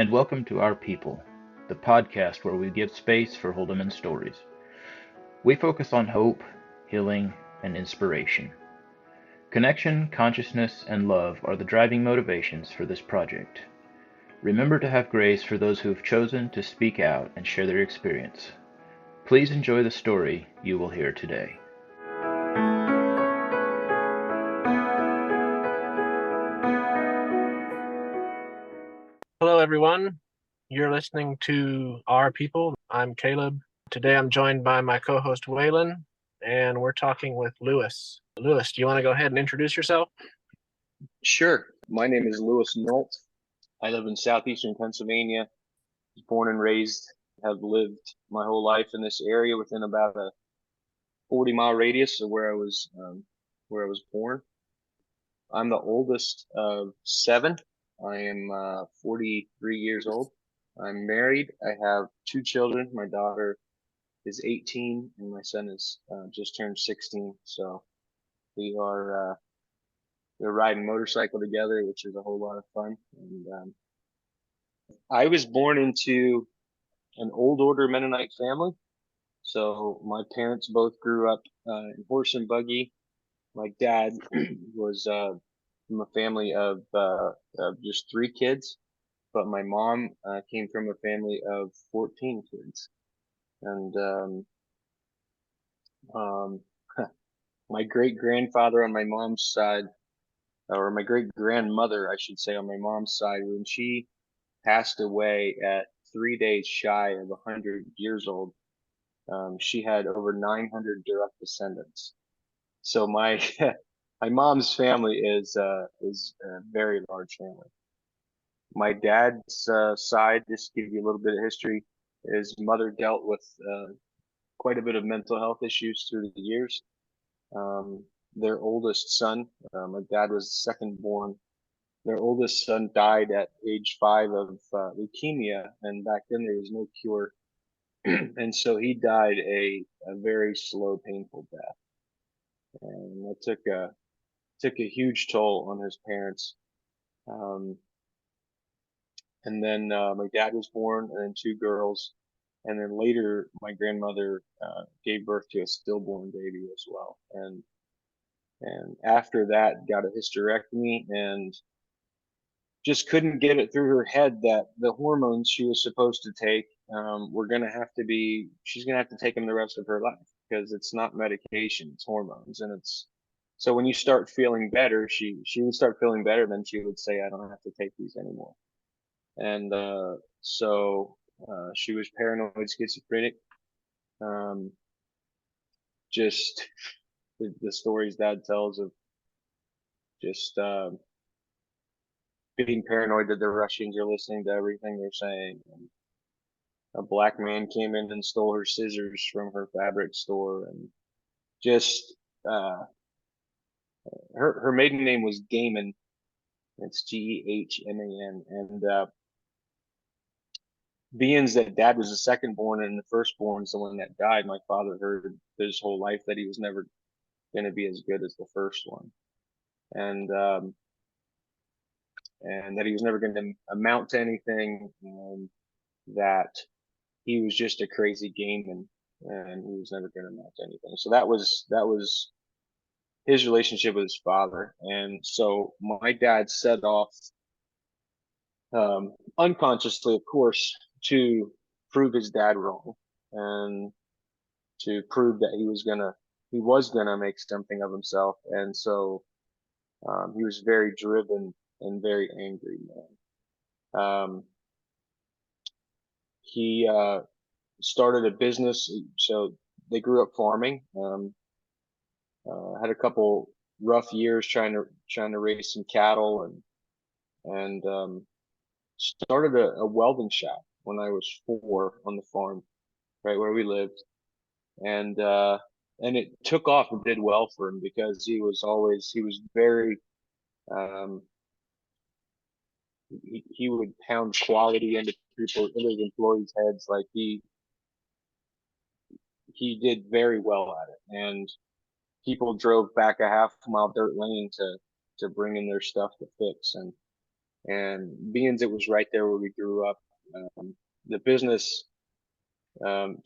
and welcome to Our People, the podcast where we give space for Holdeman stories. We focus on hope, healing, and inspiration. Connection, consciousness, and love are the driving motivations for this project. Remember to have grace for those who have chosen to speak out and share their experience. Please enjoy the story you will hear today. Hello, everyone. You're listening to Our People. I'm Caleb. Today I'm joined by my co-host Waylon, and we're talking with Lewis. Lewis, do you want to go ahead and introduce yourself? Sure. My name is Lewis Nolt. I live in southeastern Pennsylvania. Born and raised, have lived my whole life in this area within about a 40-mile radius of where I was born. I'm the oldest of seven. I am 43 years old. I'm married. I have two children. My daughter is 18 and my son is just turned 16. So we're riding motorcycle together, which is a whole lot of fun. And I was born into an old order Mennonite family. So my parents both grew up in horse and buggy. My dad was from a family of just three kids, but my mom came from a family of 14 kids. And my great grandfather on my mom's side, or my great grandmother, I should say, on my mom's side, when she passed away at 3 days shy of 100 years old, she had over 900 direct descendants. So my my mom's family is a very large family. My dad's side, just to give you a little bit of history, his mother dealt with quite a bit of mental health issues through the years. Their oldest son, my dad was the second born. Their oldest son died at age 5 of leukemia, and back then there was no cure. And so he died a very slow, painful death. And that took a huge toll on his parents. And then my dad was born, and then two girls. And then later, my grandmother gave birth to a stillborn baby as well. And after that, got a hysterectomy and just couldn't get it through her head that the hormones she was supposed to take she's gonna have to take them the rest of her life, because it's not medication, it's hormones. And so when you start feeling better, she would start feeling better, then she would say, I don't have to take these anymore. And so she was paranoid schizophrenic. Just the stories Dad tells of just being paranoid that the Russians are listening to everything they're saying. And a black man came in and stole her scissors from her fabric store, and just her maiden name was Gaiman. It's Gehman, and being that Dad was the second born and the firstborn's the one that died, my father heard his whole life that he was never going to be as good as the first one, and that he was never going to amount to anything, and that he was just a crazy gameman, and he was never going to amount to anything. So that was his relationship with his father. And so my dad set off, unconsciously, of course, to prove his dad wrong, and to prove that he was gonna make something of himself. And so he was very driven and very angry man. He started a business. So they grew up farming. Had a couple rough years trying to raise some cattle, and started a welding shop when I was 4 on the farm, right where we lived. And it took off and did well for him, because he was very, he would pound quality into his employees' heads. Like he did very well at it, and people drove back a half-mile dirt lane to bring in their stuff to fix. And being it was right there where we grew up, the business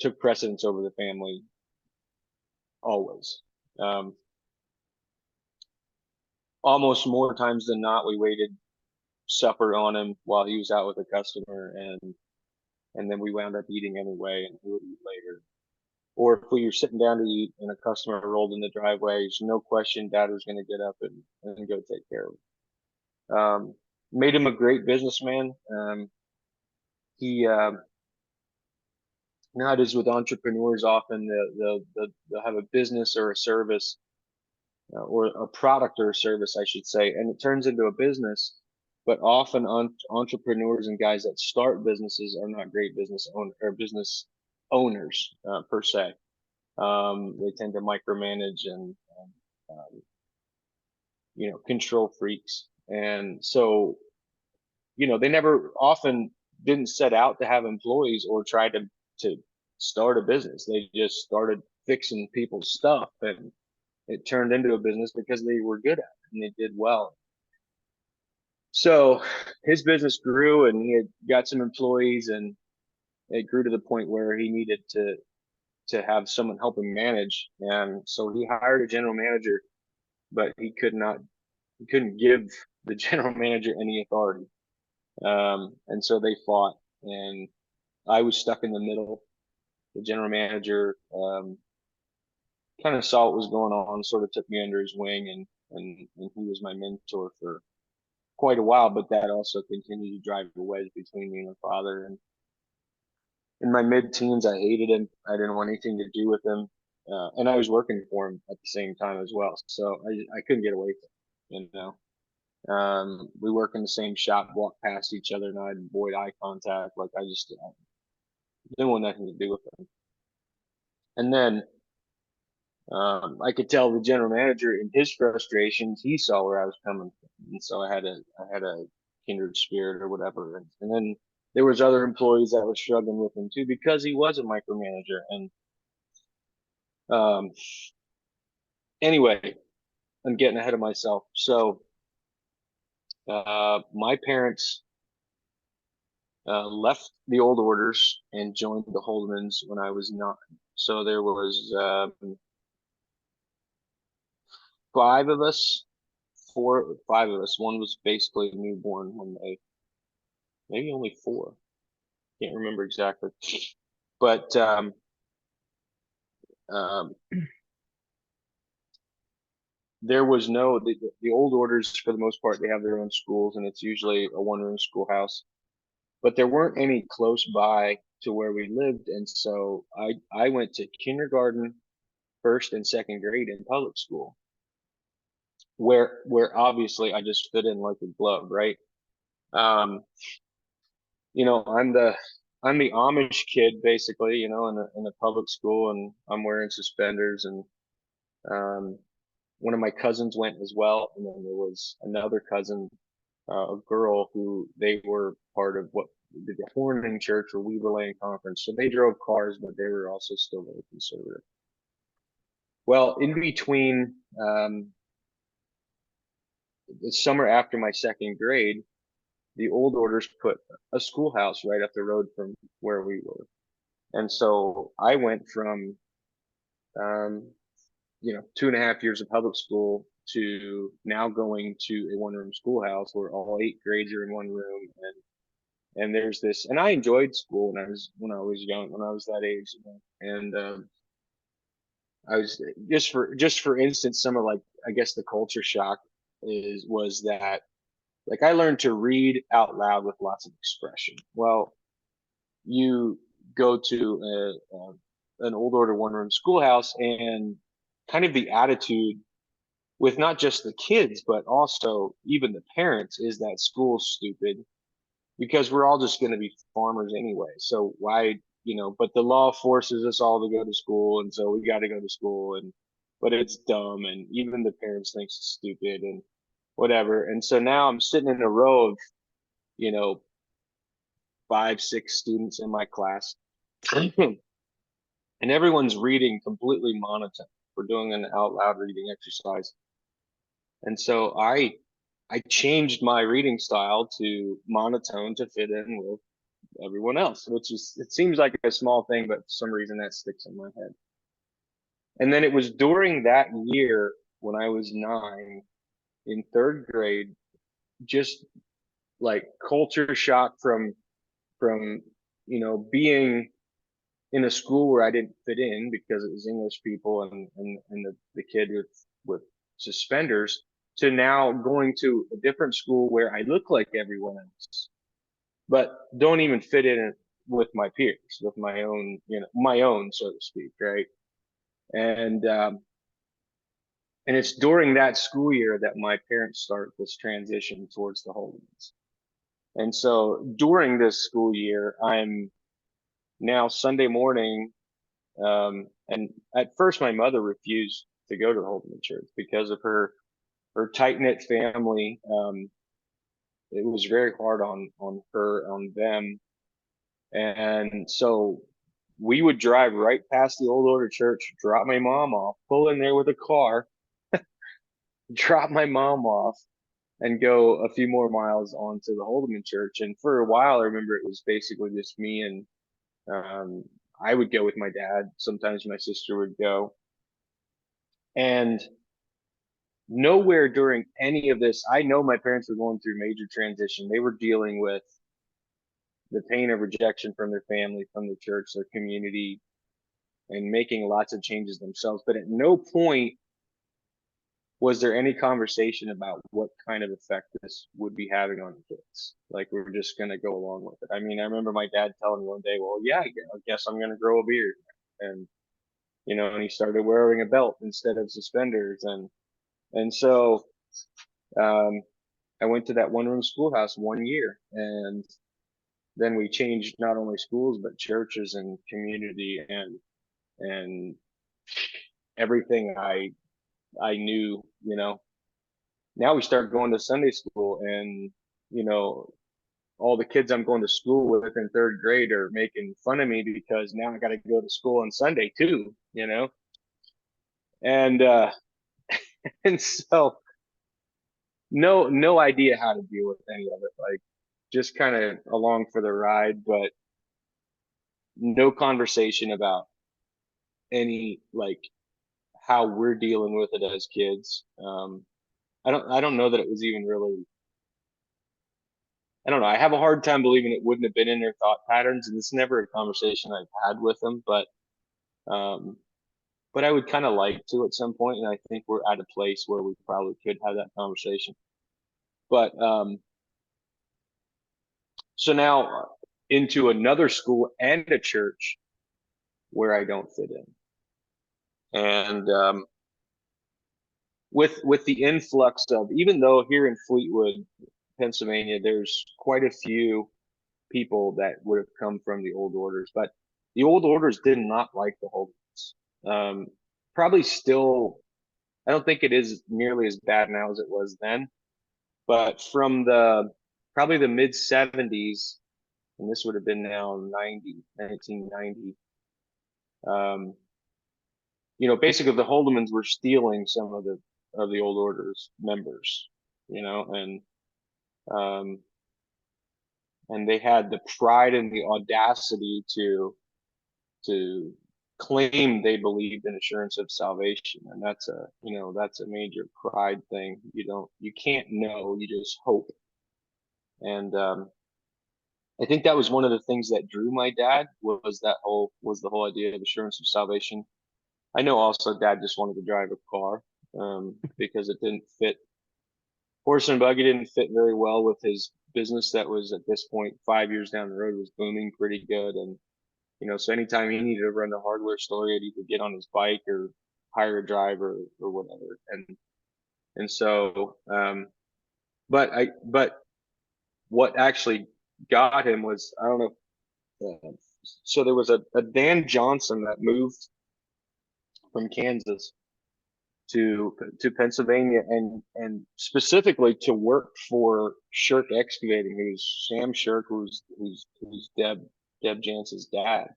took precedence over the family always. Almost more times than not, we waited supper on him while he was out with a customer, and then we wound up eating anyway, and he would eat later. Or if we were sitting down to eat and a customer rolled in the driveway, there's no question Dad was going to get up and go take care of him. Made him a great businessman. He You know how it is with entrepreneurs, often they'll have a business or a service, or a product or a service, I should say, and it turns into a business. But often entrepreneurs and guys that start businesses are not great business owners per se. They tend to micromanage and control freaks. And so, they never often didn't set out to have employees or try to start a business. They just started fixing people's stuff, and it turned into a business because they were good at it and they did well. So his business grew, and he had got some employees, and it grew to the point where he needed to have someone help him manage. And so he hired a general manager, but he couldn't give the general manager any authority. And so they fought, and I was stuck in the middle. The general manager kind of saw what was going on, sort of took me under his wing, and he was my mentor for quite a while. But that also continued to drive a wedge between me and my father. And in my mid-teens, I hated him. I didn't want anything to do with him, and I was working for him at the same time as well. So I couldn't get away from him. We work in the same shop, walk past each other, and I'd avoid eye contact. Like I just didn't want nothing to do with him. And then I could tell the general manager in his frustrations, he saw where I was coming from, and so I had a kindred spirit or whatever. And then there was other employees that were struggling with him too, because he was a micromanager. And anyway, I'm getting ahead of myself. So my parents left the old orders and joined the Holdemans when I was 9. So there was 5 of us. 5 of us. One was basically a newborn when maybe only 4. Can't remember exactly. But there was the old orders, for the most part, they have their own schools, and it's usually a one-room schoolhouse. But there weren't any close by to where we lived, and so I went to kindergarten, 1st and 2nd grade in public school, where obviously I just fit in like a glove, right? I'm the Amish kid basically, in a public school, and I'm wearing suspenders, and one of my cousins went as well, and then there was another cousin, a girl, who they were part of what the Horning Church or Weaver Lane Conference. So they drove cars, but they were also still very conservative. Well, in between the summer after my 2nd grade, the old orders put a schoolhouse right up the road from where we were. And so I went from, 2.5 years of public school to now going to a one-room schoolhouse where all 8 grades are in one room. And there's this, and I enjoyed school when I was young, when I was that age. And I was just for instance, some of, like, I guess the culture shock was that, like, I learned to read out loud with lots of expression. Well, you go to an old order one-room schoolhouse, and kind of the attitude with not just the kids, but also even the parents, is that school's stupid because we're all just going to be farmers anyway. So why, but the law forces us all to go to school, and so we got to go to school, but it's dumb, and even the parents think it's stupid and whatever. And so now I'm sitting in a row of, 5, 6 students in my class, and everyone's reading completely monotone. We're doing an out loud reading exercise. And so I I changed my reading style to monotone to fit in with everyone else, which is, it seems like a small thing, but for some reason that sticks in my head. And then it was during that year when I was 9 in 3rd grade, just like culture shock from, being in a school where I didn't fit in because it was English people and the kid with suspenders, to now going to a different school where I look like everyone else, but don't even fit in with my peers, with my own, my own, so to speak, right? And and it's during that school year that my parents start this transition towards the Holdemans. And so during this school year, I'm now Sunday morning, and at first my mother refused to go to the Holdeman church because of her tight knit family. It was very hard on her, on them. And so we would drive right past the old order church, drop my mom off, pull in there with a car, drop my mom off, and go a few more miles onto the Holdeman church. And for a while, I remember it was basically just me, and I would go with my dad. Sometimes my sister would go. And nowhere during any of this, I know my parents were going through major transition. They were dealing with the pain of rejection from their family, from the church, their community, and making lots of changes themselves. But at no point was there any conversation about what kind of effect this would be having on the kids. Like, we're just going to go along with it. I mean, I remember my dad telling me one day, well, yeah, I guess I'm going to grow a beard. And, and he started wearing a belt instead of suspenders. And so, I went to that 1-room schoolhouse 1 year, and then we changed not only schools, but churches and community and everything I knew, Now we start going to Sunday school, and, all the kids I'm going to school with in 3rd grade are making fun of me because now I got to go to school on Sunday too, and, and so no idea how to deal with any of it. Like, just kind of along for the ride, but no conversation about any, like, how we're dealing with it as kids. I don't know that it was even really, I don't know. I have a hard time believing it wouldn't have been in their thought patterns, and it's never a conversation I've had with them, um, but I would kind of like to at some point, and I think we're at a place where we probably could have that conversation. But, so now into another school and a church where I don't fit in. And, with the influx of, even though here in Fleetwood, Pennsylvania, there's quite a few people that would have come from the old orders, but the old orders did not like the Holdemans. Probably still, I don't think it is nearly as bad now as it was then, but from probably the mid 70s, and this would have been now 1990, basically the Holdemans were stealing some of the old orders members, um, and they had the pride and the audacity to claim they believed in assurance of salvation. And that's a major pride thing. You can't know, you just hope. And, I think that was one of the things that drew my dad, was the whole idea of assurance of salvation. I know also dad just wanted to drive a car, because it didn't fit. Horse and buggy didn't fit very well with his business that was, at this point, 5 years down the road, was booming pretty good. And, so anytime he needed to run the hardware store, he'd either get on his bike or hire a driver or whatever. And so, but what actually got him was, I don't know. So there was a Dan Johnson that moved from Kansas to Pennsylvania, and specifically to work for Shirk Excavating, who's Sam Shirk, who's Deb Jansen's dad,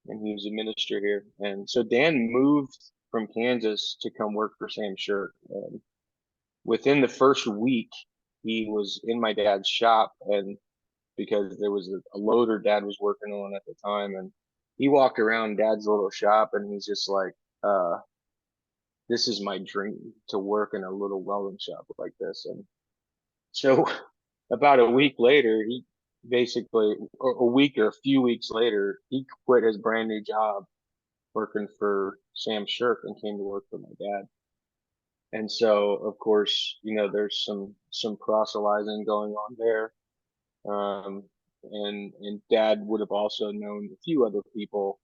and he was a minister here. And so Dan moved from Kansas to come work for Sam Shirk. within the first week, he was in my dad's shop, and because there was a loader dad was working on at the time, and he walked around dad's little shop, and he's just like, this is my dream to work in a little welding shop like this. And so about a week later, he basically, or a week or a few weeks later, he quit his brand new job working for Sam Shirk and came to work for my dad. And so, of course, there's some proselytizing going on there. And dad would have also known a few other people,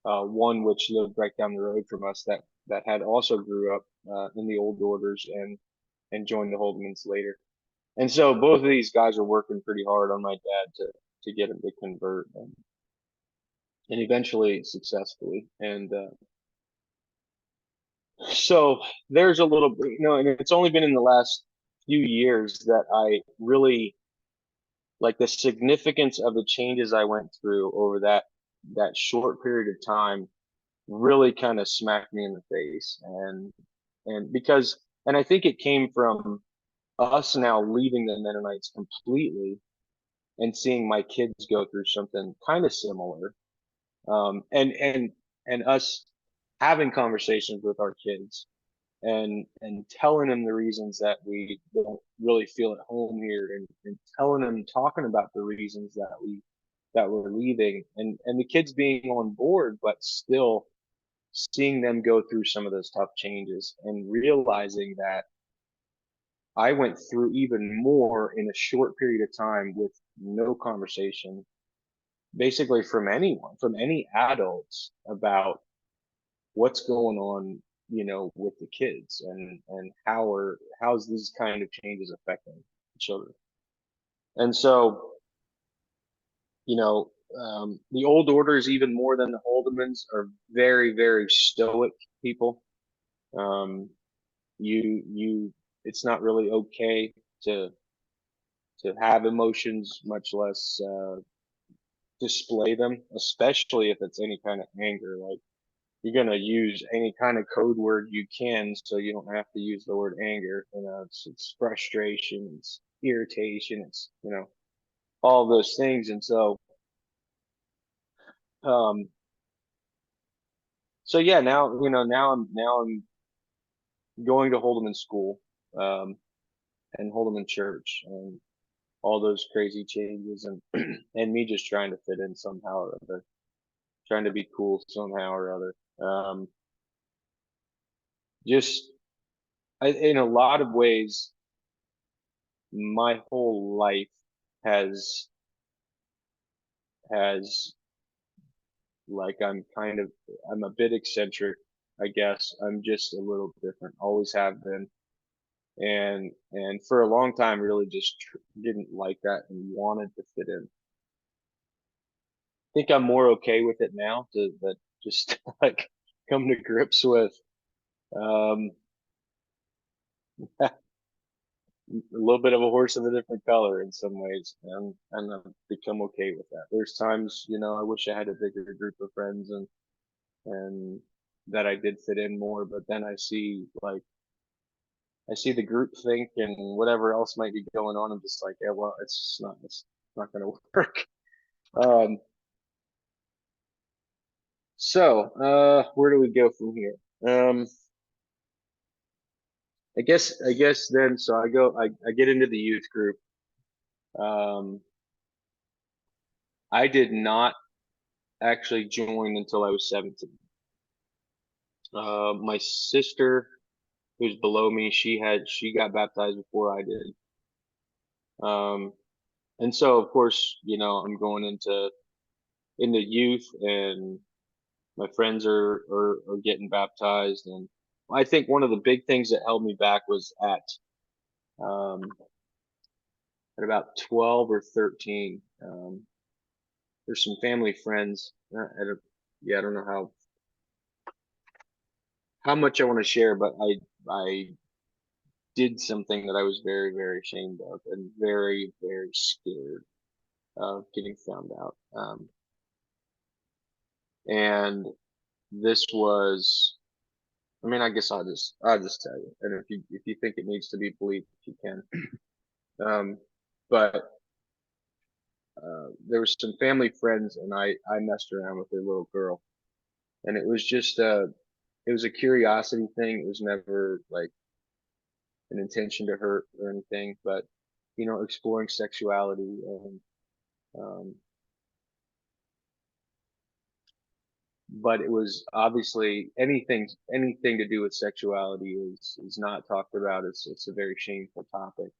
one which lived right down the road from us that had also grew up in the old orders and joined the Holdemans later. And so both of these guys are working pretty hard on my dad to get him to convert, and eventually successfully. And so there's a little bit, and it's only been in the last few years that I really like the significance of the changes I went through over that short period of time really kind of smacked me in the face. And I think it came from us now leaving the Mennonites completely and seeing my kids go through something kind of similar. And us having conversations with our kids and telling them the reasons that we don't really feel at home here, and talking about the reasons that we're leaving, and the kids being on board, but still seeing them go through some of those tough changes and realizing that I went through even more in a short period of time with no conversation, basically from anyone, from any adults, about what's going on, with the kids, and how's these kind of changes affecting children. And so, the old orders, even more than the Holdemans, are very, very stoic people. It's not really okay to have emotions, much less display them, especially if it's any kind of anger. Like, you're going to use any kind of code word you can, so you don't have to use the word anger. It's frustration, it's irritation, it's, all those things. And so, so yeah, now I'm going to Holdeman school, and Holdeman church, and all those crazy changes, and and me just trying to fit in somehow or other, trying to be cool somehow or other. Just in a lot of ways, my whole life has like I'm a bit eccentric, I guess. I'm just a little different, always have been. And for a long time, really just didn't like that and wanted to fit in. I think I'm more okay with it now, but just like come to grips with um, a little bit of a horse of a different color in some ways, and I've become okay with that. There's times, I wish I had a bigger group of friends, and that I did fit in more, but then I see the group think and whatever else might be going on. I'm just like, yeah, well, it's not going to work. So where do we go from here? I guess then, so I get into the youth group. I did not actually join until I was 17. My sister, who's below me, she got baptized before I did. And so of course, I'm going into youth, and my friends are getting baptized. And I think one of the big things that held me back was at about 12 or 13. There's some family friends. I don't know how much I want to share, but I did something that I was very, very ashamed of, and very, very scared of getting found out. And this was I mean, I guess I'll just tell you, and if you think it needs to be believed, you can. But there was some family friends, and I messed around with their little girl, and it was just it was a curiosity thing. It was never like an intention to hurt or anything, but exploring sexuality and um, but it was obviously anything to do with sexuality is not talked about. It's a very shameful topic,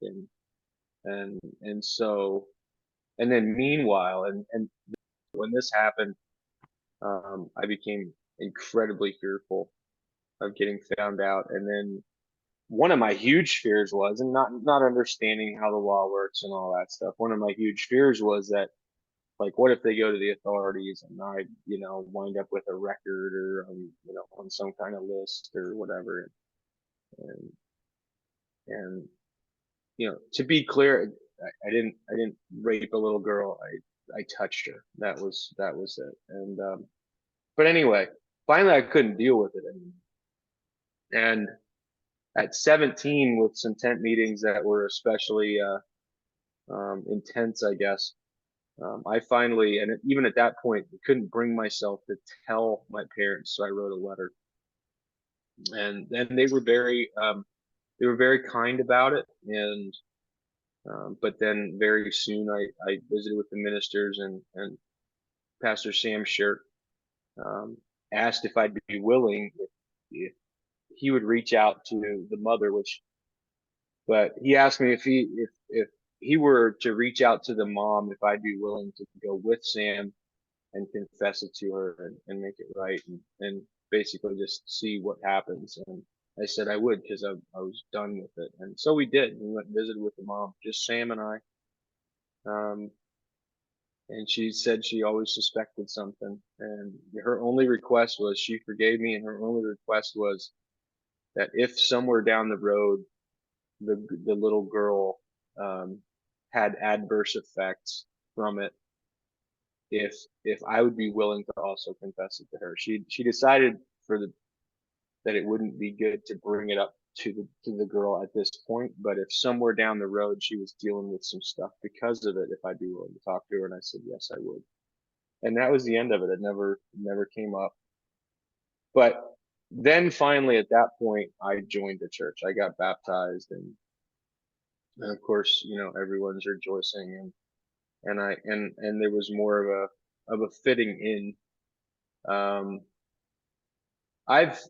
and so and then meanwhile and when this happened, I became incredibly fearful of getting found out. And then one of my huge fears was, and not understanding how the law works and all that stuff, one of my huge fears was that, like, what if they go to the authorities and I, wind up with a record or, on some kind of list or whatever. And, and, to be clear, I didn't rape a little girl. I touched her. That was it. And, but anyway, finally I couldn't deal with it anymore. And at 17, with some tent meetings that were especially, intense, I guess, I finally, and even at that point, couldn't bring myself to tell my parents, so I wrote a letter, and then they were very kind about it, and but then very soon I visited with the ministers, and Pastor Sam Shirt um, asked if I'd be willing if he would reach out to the mother, but he asked me if he were to reach out to the mom, if I'd be willing to go with Sam and confess it to her and make it right and basically just see what happens. And I said I would, because I was done with it. And so we did. We went and visited with the mom, just Sam and I. And she said she always suspected something. And her only request was, she forgave me, and her only request was that if somewhere down the road the little girl had adverse effects from it, if I would be willing to also confess it to her. She decided that it wouldn't be good to bring it up to the girl at this point, but if somewhere down the road she was dealing with some stuff because of it, if I'd be willing to talk to her, and I said yes, I would. And that was the end of it. It never came up. But then finally at that point I joined the church. I got baptized, and of course, everyone's rejoicing, and there was more of a fitting in. I've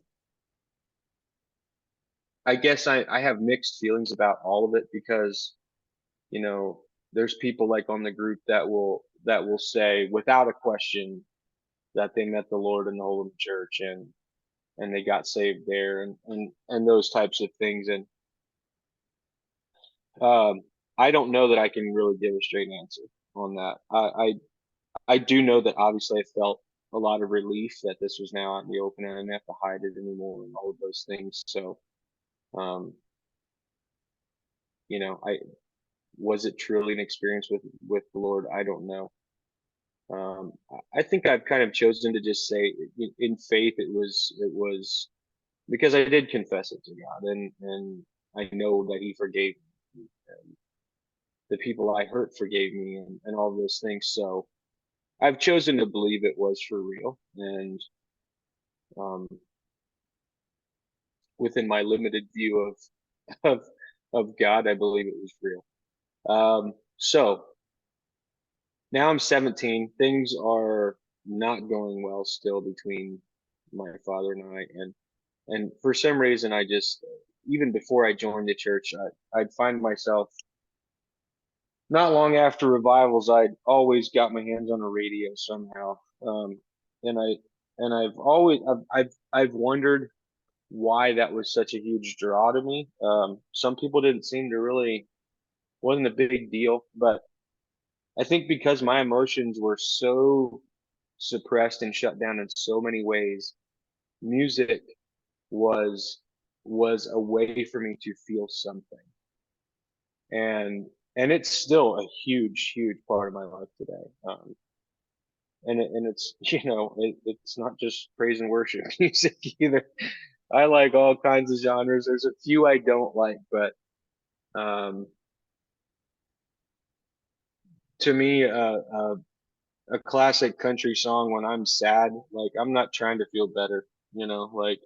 I guess I have mixed feelings about all of it, because, there's people like on the group that will say without a question that they met the Lord in the Holdeman Church, and they got saved there, and those types of things. And I don't know that I can really give a straight answer on that. I do know that obviously I felt a lot of relief that this was now out in the open, and I didn't have to hide it anymore and all of those things. So, um, I was it truly an experience with the Lord? I don't know. I think I've kind of chosen to just say in faith it was because I did confess it to God, and I know that He forgave me, and the people I hurt forgave me, and all those things. So I've chosen to believe it was for real, and um, within my limited view of of God, I believe it was real. So now I'm 17. Things are not going well still between my father and I, and for some reason, I just, even before I joined the church, I'd find myself not long after revivals, I'd always got my hands on a radio somehow, and I've always I've wondered why that was such a huge draw to me. Some people didn't seem to really, wasn't a big deal, but I think because my emotions were so suppressed and shut down in so many ways, music was was a way for me to feel something. And it's still a huge part of my life today. And it's it's not just praise and worship music either. I like all kinds of genres. There's a few I don't like, but um, to me, a classic country song when I'm sad, like I'm not trying to feel better, like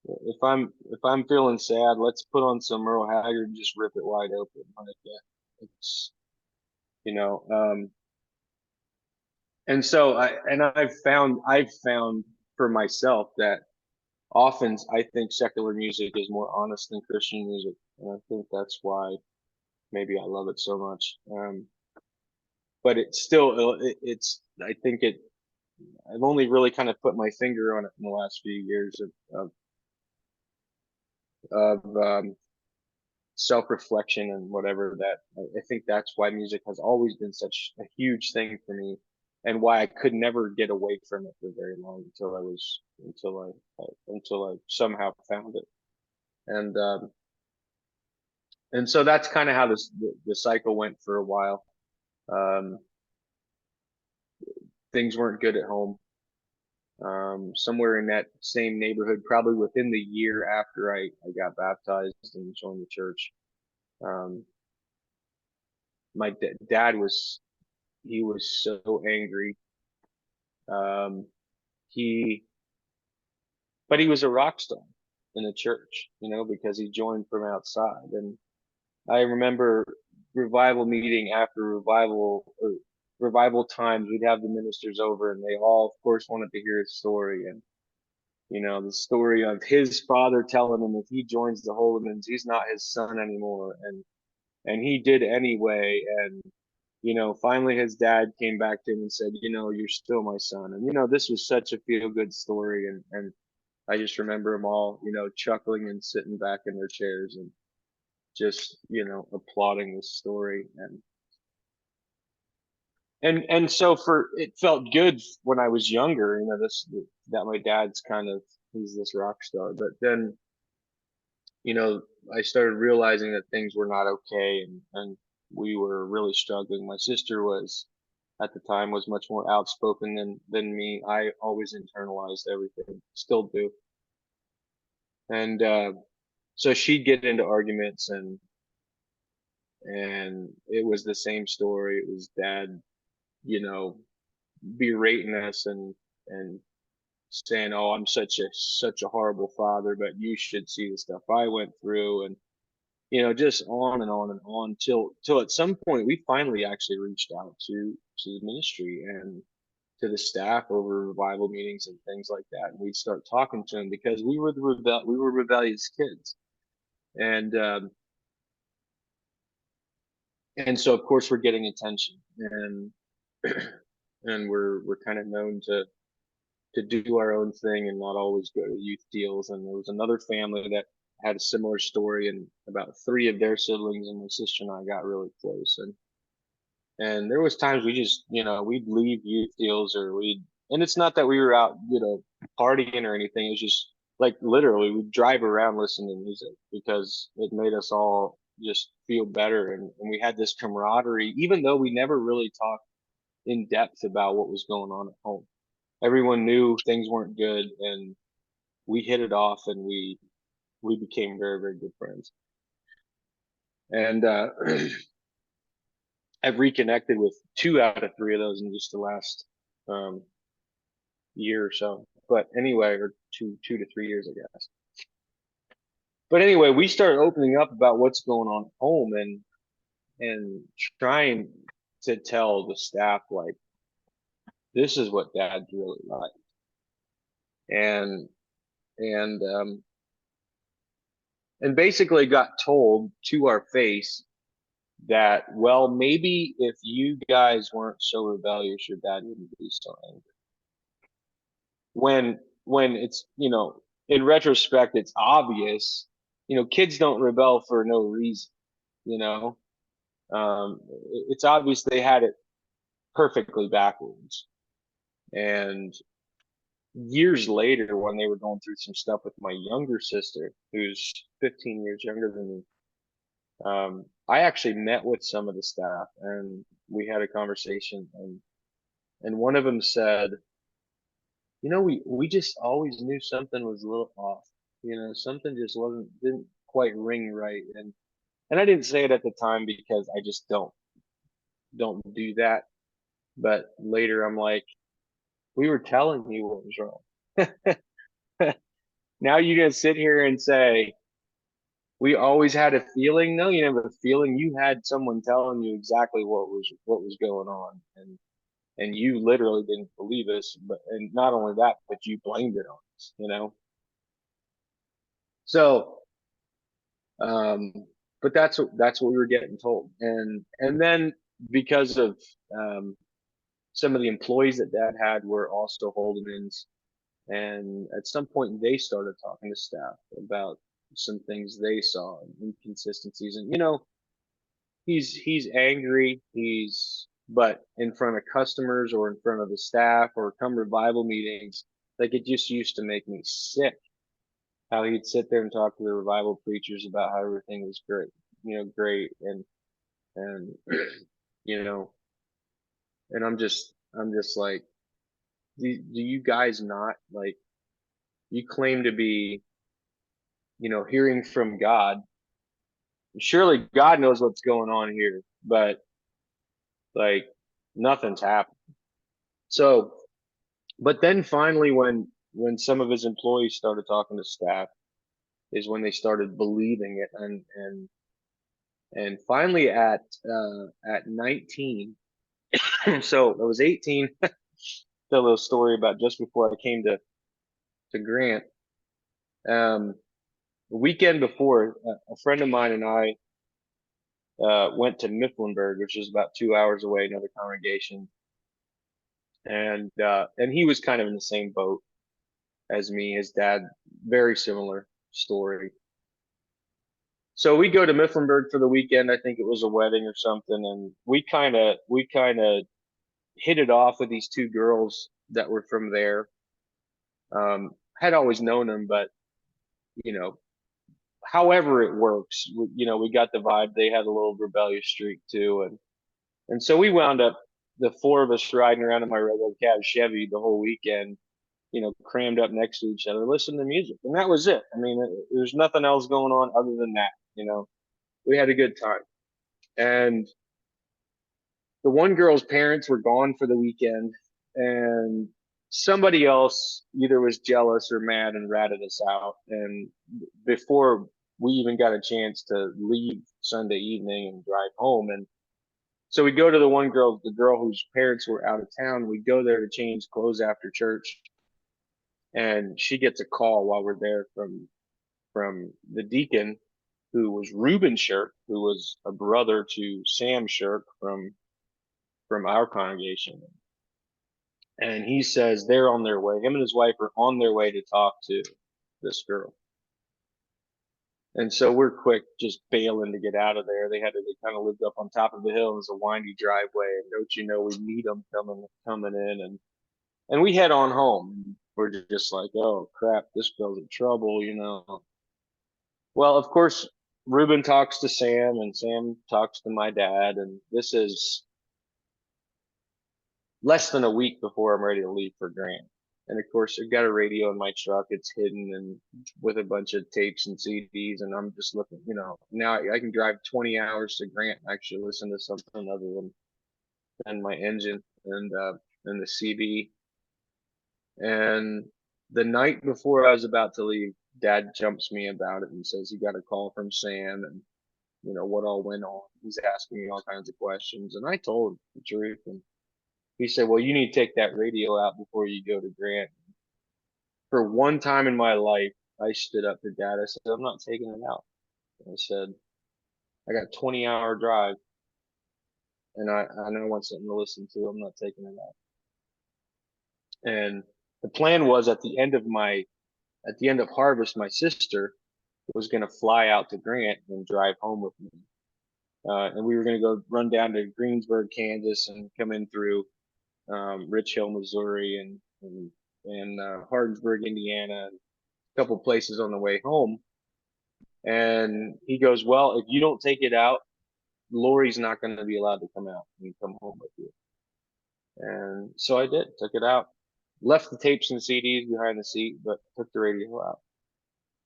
if I'm feeling sad, let's put on some Merle Haggard and just rip it wide open. Like it's you know, and so I've found for myself that often I think secular music is more honest than Christian music, and I think that's why maybe I love it so much. But it's still it's I think it I've only really kind of put my finger on it in the last few years of self-reflection and whatever that I think that's why music has always been such a huge thing for me, and why I could never get away from it for very long until I somehow found it. And so that's kind of how the cycle went for a while. um Things weren't good at home. Somewhere in that same neighborhood, probably within the year after I got baptized and joined the church, um, my dad he was so angry. Um, he, but he was a rock star in the church, because he joined from outside. And I remember revival meeting after revival times, we'd have the ministers over, and they all, of course, wanted to hear his story. And the story of his father telling him if he joins the Holdemans, he's not his son anymore, and he did anyway. And finally his dad came back to him and said, you're still my son. And this was such a feel good story, and I just remember them all, chuckling and sitting back in their chairs and just applauding this story. And so it felt good when I was younger, that my dad's kind of, he's this rock star. But then I started realizing that things were not okay, and we were really struggling. My sister at the time, was much more outspoken than me. I always internalized everything, still do. And so she'd get into arguments, and it was the same story. It was dad, you know, berating us and saying, "Oh, I'm such a horrible father, but you should see the stuff I went through," and just on and on and on till at some point we finally actually reached out to the ministry and to the staff over revival meetings and things like that, and we'd start talking to them because we were rebellious kids, and so of course we're getting attention, and and we're kind of known to do our own thing and not always go to youth deals. And there was another family that had a similar story, and about three of their siblings and my sister and I got really close. And there was times we just, we'd leave youth deals, and it's not that we were out, partying or anything. It was just like literally we'd drive around listening to music because it made us all just feel better. And we had this camaraderie, even though we never really talked in depth about what was going on at home. Everyone knew things weren't good, and we hit it off, and we became very, very good friends. And I've reconnected with two out of three of those in just the last um, year or so. But anyway, or 2 to 3 years, I guess. But anyway, we started opening up about what's going on at home, and trying to tell the staff, like, this is what dad's really like. And and and basically got told to our face that, well, maybe if you guys weren't so rebellious, your dad wouldn't be so angry. When it's, in retrospect, it's obvious, kids don't rebel for no reason, you know. It's obvious they had it perfectly backwards. And years later, when they were going through some stuff with my younger sister, who's 15 years younger than me, I actually met with some of the staff, and we had a conversation, and one of them said, we just always knew something was a little off. Something just didn't quite ring right. And I didn't say it at the time because I just don't do that. But later I'm like, we were telling you what was wrong. Now you're gonna sit here and say we always had a feeling? No, you never have a feeling. You had someone telling you exactly what was going on, and you literally didn't believe us. And not only that, but you blamed it on us. So, um, but that's what we were getting told, and then because of some of the employees that Dad had were also Holdemans, and at some point they started talking to staff about some things they saw and inconsistencies, and he's angry, but in front of customers or in front of the staff or come revival meetings, like it just used to make me sick how he'd sit there and talk to the revival preachers about how everything was great, and you know and I'm just like, do you guys not, like, you claim to be hearing from God? Surely God knows what's going on here, but like nothing's happened. So, but then finally, when some of his employees started talking to staff, is when they started believing it, and finally at 19, so I was 18. Tell a little story about just before I came to Grant. The weekend before, a friend of mine and I went to Mifflinburg, which is about 2 hours away, another congregation, and he was kind of in the same boat as me. His dad, very similar story. So we go to Mifflinburg for the weekend. I think it was a wedding or something, and we kind of hit it off with these two girls that were from there. Had always known them, but you know, however it works, we got the vibe. They had a little rebellious streak too, and so we wound up, the four of us, riding around in my regular cab Chevy the whole weekend, crammed up next to each other, listening to music. And that was it. I mean, there's nothing else going on other than that. We had a good time. And the one girl's parents were gone for the weekend, and somebody else either was jealous or mad and ratted us out. And before we even got a chance to leave Sunday evening and drive home, and so we go to the girl whose parents were out of town. We go there to change clothes after church, and she gets a call while we're there from the deacon, who was Reuben Shirk, who was a brother to Sam Shirk from our congregation. And he says they're on their way. Him and his wife are on their way to talk to this girl. And so we're quick, just bailing to get out of there. They kind of lived up on top of the hill. There's a windy driveway, and don't you know, we meet them coming in, and we head on home. We're just like, oh crap, this girl's in trouble. Well, of course, Reuben talks to Sam, and Sam talks to my dad, and this is less than a week before I'm ready to leave for Grant. And of course, I've got a radio in my truck. It's hidden and with a bunch of tapes and CDs. And I'm just looking, now I can drive 20 hours to Grant and actually listen to something other than my engine and the CD. And the night before I was about to leave, Dad jumps me about it and says he got a call from Sam, and what all went on. He's asking me all kinds of questions, and I told him the truth. And he said, well, you need to take that radio out before you go to Grant. For one time in my life, I stood up to Dad. I said, I'm not taking it out. I said, I got a 20-hour drive, and I know I want something to listen to. I'm not taking it out. And the plan was, at the end of harvest, my sister was going to fly out to Grant and drive home with me. And we were going to go run down to Greensburg, Kansas, and come in through Rich Hill, Missouri, and Hardinsburg, Indiana, and a couple places on the way home. And he goes, well, if you don't take it out, Lori's not going to be allowed to come out and come home with you. And so I did, took it out. left the tapes and CDs behind the seat, but took the radio out,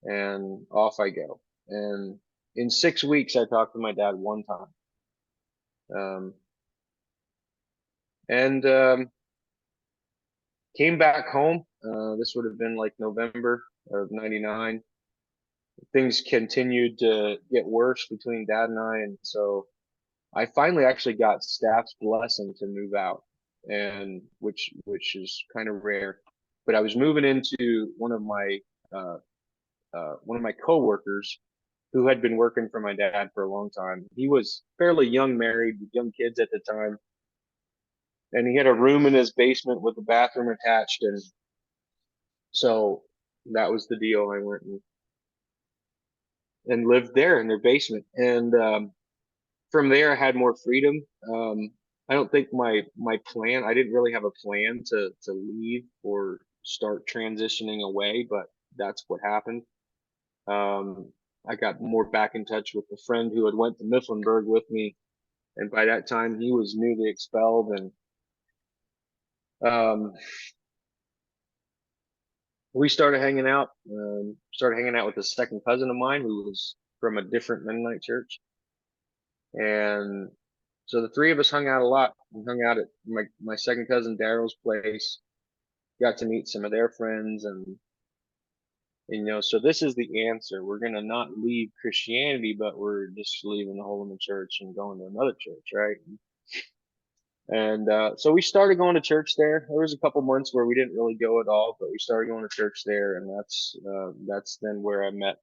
and off I go. And in 6 weeks, I talked to my dad one time. And came back home. This would have been like November of '99. Things continued to get worse between Dad and I, and so I finally actually got staff's blessing to move out, and which is kind of rare. But I was moving into uh, one of my coworkers who had been working for my dad for a long time. He was fairly young, married with young kids at the time, and he had a room in his basement with a bathroom attached, and so that was the deal. I went and lived there in their basement, and from there I had more freedom. I don't think my plan. I didn't really have a plan to leave or start transitioning away, but that's what happened. I got more back in touch with a friend who had went to Mifflinburg with me, and by that time he was newly expelled, and um, we started hanging out. Started hanging out with a second cousin of mine who was from a different Mennonite church, and so the three of us hung out a lot. We hung out at my second cousin Daryl's place. Got to meet some of their friends, and so this is the answer. We're gonna not leave Christianity, but we're just leaving the Holdeman Church and going to another church, right? And so we started going to church there. There was a couple months where we didn't really go at all, but we started going to church there, and that's then where I met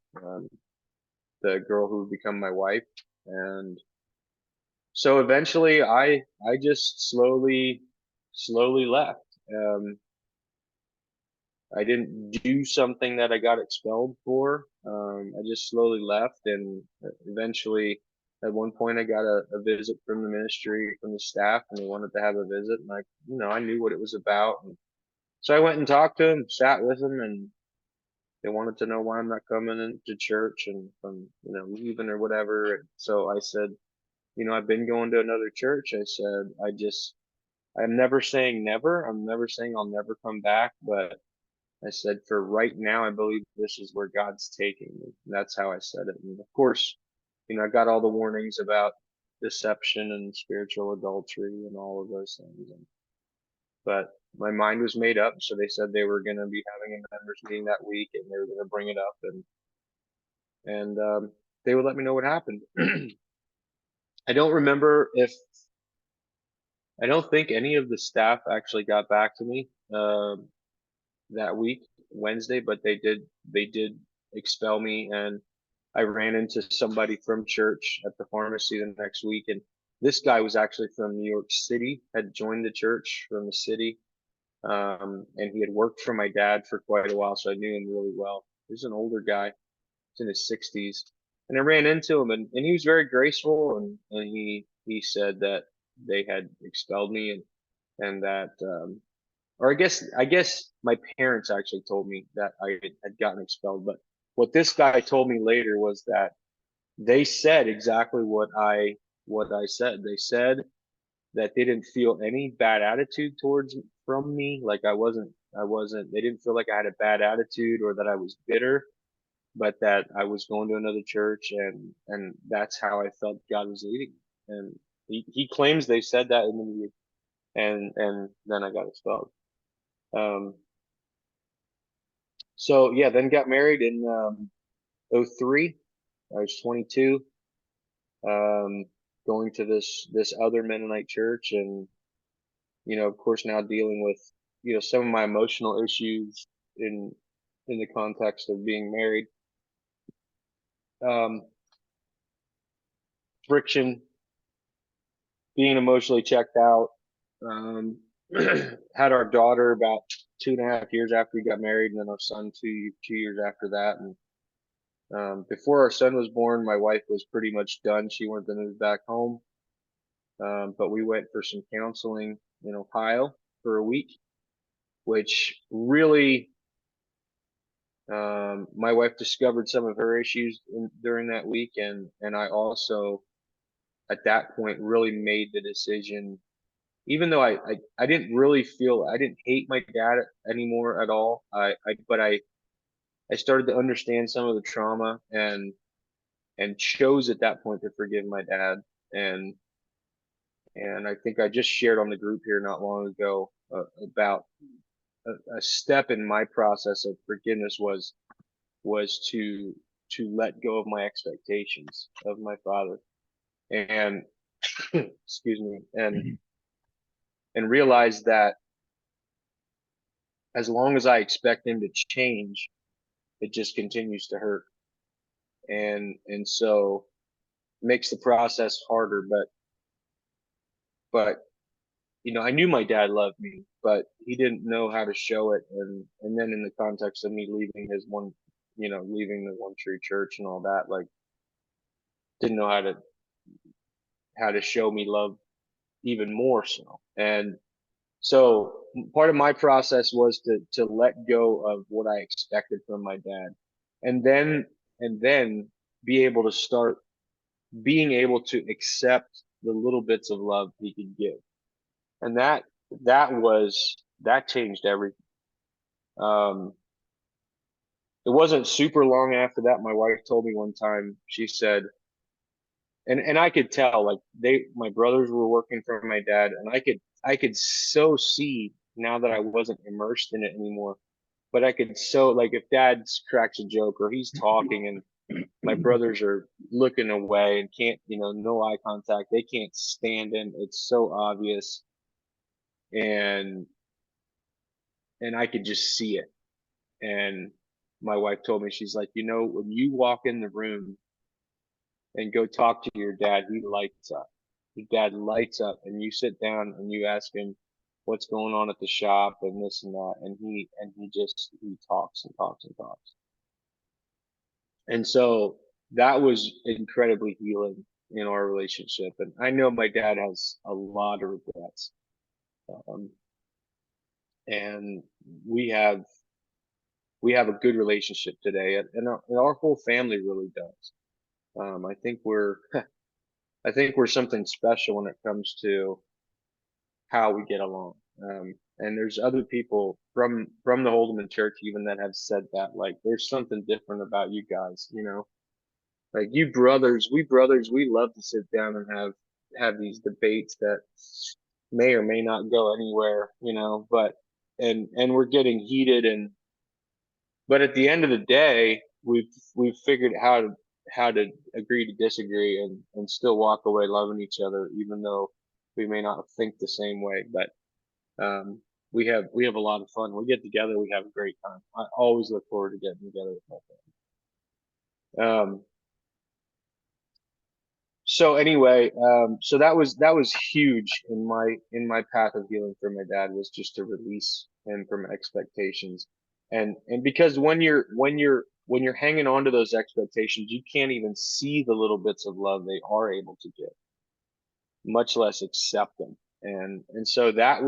the girl who would become my wife. And so eventually, I just slowly left. I didn't do something that I got expelled for. I just slowly left, and eventually, at one point, I got a visit from the ministry, from the staff, and they wanted to have a visit, and I knew what it was about, and so I went and talked to them, sat with them, and they wanted to know why I'm not coming into church and from leaving or whatever. And so I said, I've been going to another church. I said, I'm never saying never. I'm never saying I'll never come back, but I said, for right now, I believe this is where God's taking me. And that's how I said it. And of course, I got all the warnings about deception and spiritual adultery and all of those things. But my mind was made up. So they said they were going to be having a members meeting that week, and they were going to bring it up, and they would let me know what happened. I don't remember I don't think any of the staff actually got back to me that week, Wednesday, but they did expel me, and I ran into somebody from church at the pharmacy the next week, and this guy was actually from New York City, had joined the church from the city, and he had worked for my dad for quite a while, so I knew him really well. He was an older guy, he's in his 60s, and I ran into him, and he was very graceful, and he said that they had expelled me, and that or I guess my parents actually told me that I had gotten expelled. But what this guy told me later was that they said exactly what I said. They said that they didn't feel any bad attitude from me. Like I wasn't. They didn't feel like I had a bad attitude or that I was bitter, but that I was going to another church, and that's how I felt God was leading. And he claims they said that in the meeting, and then I got expelled. So yeah, then got married in 03. I was 22, going to this other Mennonite church, and of course now dealing with some of my emotional issues in the context of being married. Friction, being emotionally checked out. Had our daughter about 2.5 years after we got married, and then our son two years after that. And before our son was born, my wife was pretty much done. She wanted to move back home. But we went for some counseling in Ohio for a week, which really, my wife discovered some of her issues during that week. And I also, at that point, really made the decision, even though I didn't really feel, I didn't hate my dad anymore at all. But I started to understand some of the trauma and chose at that point to forgive my dad. And I think I just shared on the group here not long ago about a step in my process of forgiveness was to let go of my expectations of my father and excuse me, and realize that as long as I expect him to change, it just continues to hurt. And so it makes the process harder. But I knew my dad loved me, but he didn't know how to show it. And then in the context of me leaving leaving the one true church and all that, like, didn't know how to show me love even more so. And so part of my process was to let go of what I expected from my dad, and then be able to start being able to accept the little bits of love he could give. And that changed everything. It wasn't super long after that. My wife told me one time, she said, and I could tell, like, my brothers were working for my dad, and I could so see now that I wasn't immersed in it anymore, but I could so, like, if dad cracks a joke or he's talking and my brothers are looking away and can't, no eye contact, they can't stand him. It's so obvious. And I could just see it. And my wife told me, she's like, when you walk in the room and go talk to your dad, he lights up. Your dad lights up, and you sit down and you ask him what's going on at the shop and this and that, and he talks and talks and talks. And so that was incredibly healing in our relationship. And I know my dad has a lot of regrets. And we have a good relationship today, and our whole family really does. I think we're something special when it comes to how we get along. And there's other people from the Holdeman Church even that have said that, like, there's something different about you guys, like we love to sit down and have these debates that may or may not go anywhere, but and we're getting heated, but at the end of the day, we've figured how to agree to disagree and still walk away loving each other, even though we may not think the same way. But we have a lot of fun. We get together, we have a great time. I always look forward to getting together with my family. So anyway, so that was huge in my path of healing for my dad, was just to release him from expectations. And because when you're hanging on to those expectations, you can't even see the little bits of love they are able to give, much less accept them. And so that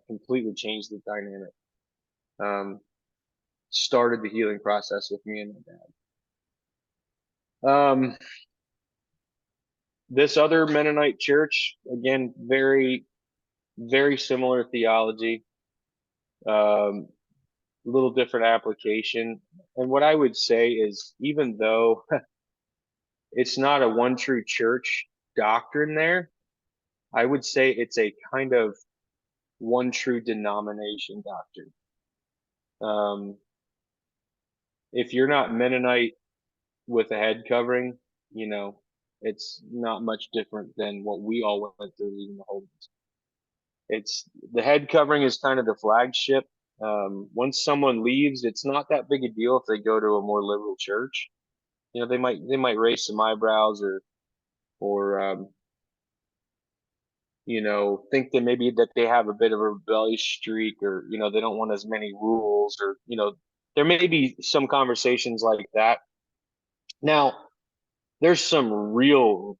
completely changed the dynamic. Started the healing process with me and my dad. This other Mennonite church, again, very, very similar theology, little different application. And what I would say is, even though it's not a one true church doctrine there, I would say it's a kind of one true denomination doctrine. If you're not Mennonite with a head covering, it's not much different than what we all went through leaving the Holdens. It's the head covering is kind of the flagship. Once someone leaves, it's not that big a deal if they go to a more liberal church. They might raise some eyebrows or think that maybe that they have a bit of a rebellious streak, or they don't want as many rules, or there may be some conversations like that. Now, there's some real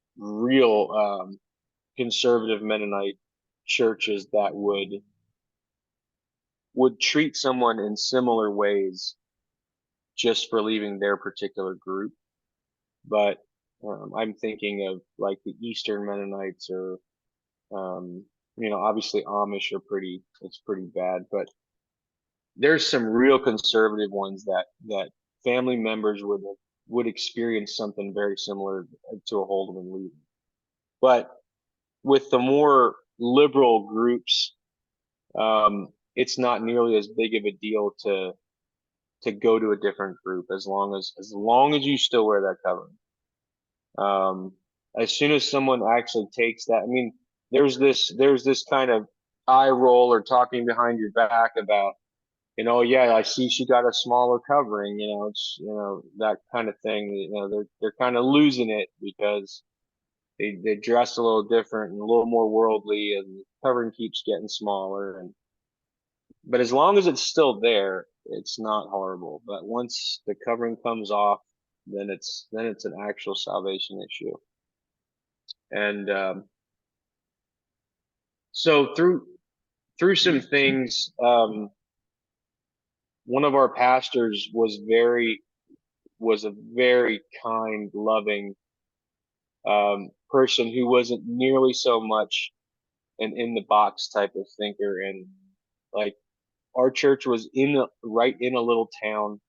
conservative Mennonite churches that would treat someone in similar ways just for leaving their particular group. But I'm thinking of like the Eastern Mennonites, or Obviously Amish it's pretty bad, but there's some real conservative ones that family members would experience something very similar to a Holdeman leaving. But with the more liberal groups, it's not nearly as big of a deal to go to a different group as long as you still wear that covering. As soon as someone actually takes that, I mean, there's this kind of eye roll or talking behind your back about, yeah, I see she got a smaller covering, it's, that kind of thing. They're kind of losing it because they dress a little different and a little more worldly, and the covering keeps getting smaller. But as long as it's still there, it's not horrible. But once the covering comes off, then it's an actual salvation issue. And so through some things, one of our pastors was a very kind, loving person who wasn't nearly so much an in the box type of thinker. And like, our church was right in a little town,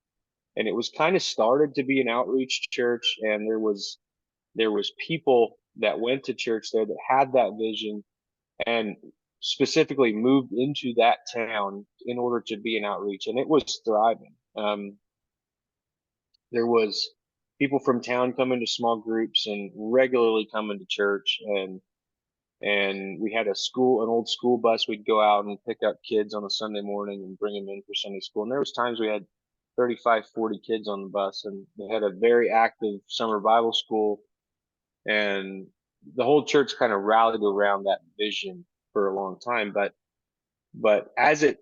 and it was kind of started to be an outreach church, and there was people that went to church there that had that vision and specifically moved into that town in order to be an outreach, and it was thriving. There was people from town coming to small groups and regularly coming to church, and we had an old school bus. We'd go out and pick up kids on a Sunday morning and bring them in for Sunday school. And there was times we had 35, 40 kids on the bus, and they had a very active summer Bible school. And the whole church kind of rallied around that vision for a long time. But as it,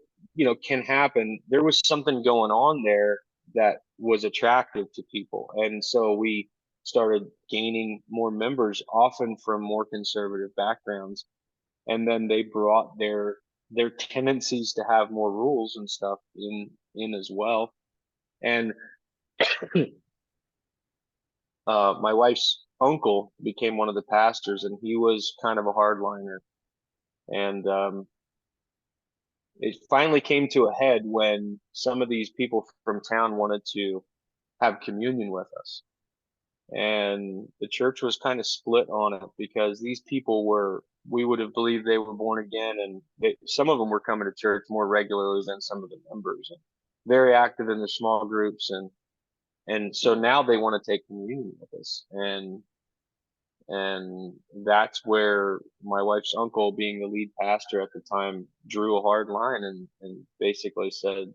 can happen, there was something going on there that was attractive to people. And so we started gaining more members, often from more conservative backgrounds. And then they brought their tendencies to have more rules and stuff in as well. And my wife's uncle became one of the pastors, and he was kind of a hardliner. And it finally came to a head when some of these people from town wanted to have communion with us. And the church was kind of split on it, because these people we would have believed they were born again, and some of them were coming to church more regularly than some of the members, and very active in the small groups. And so now they want to take communion with us. And that's where my wife's uncle, being the lead pastor at the time, drew a hard line and basically said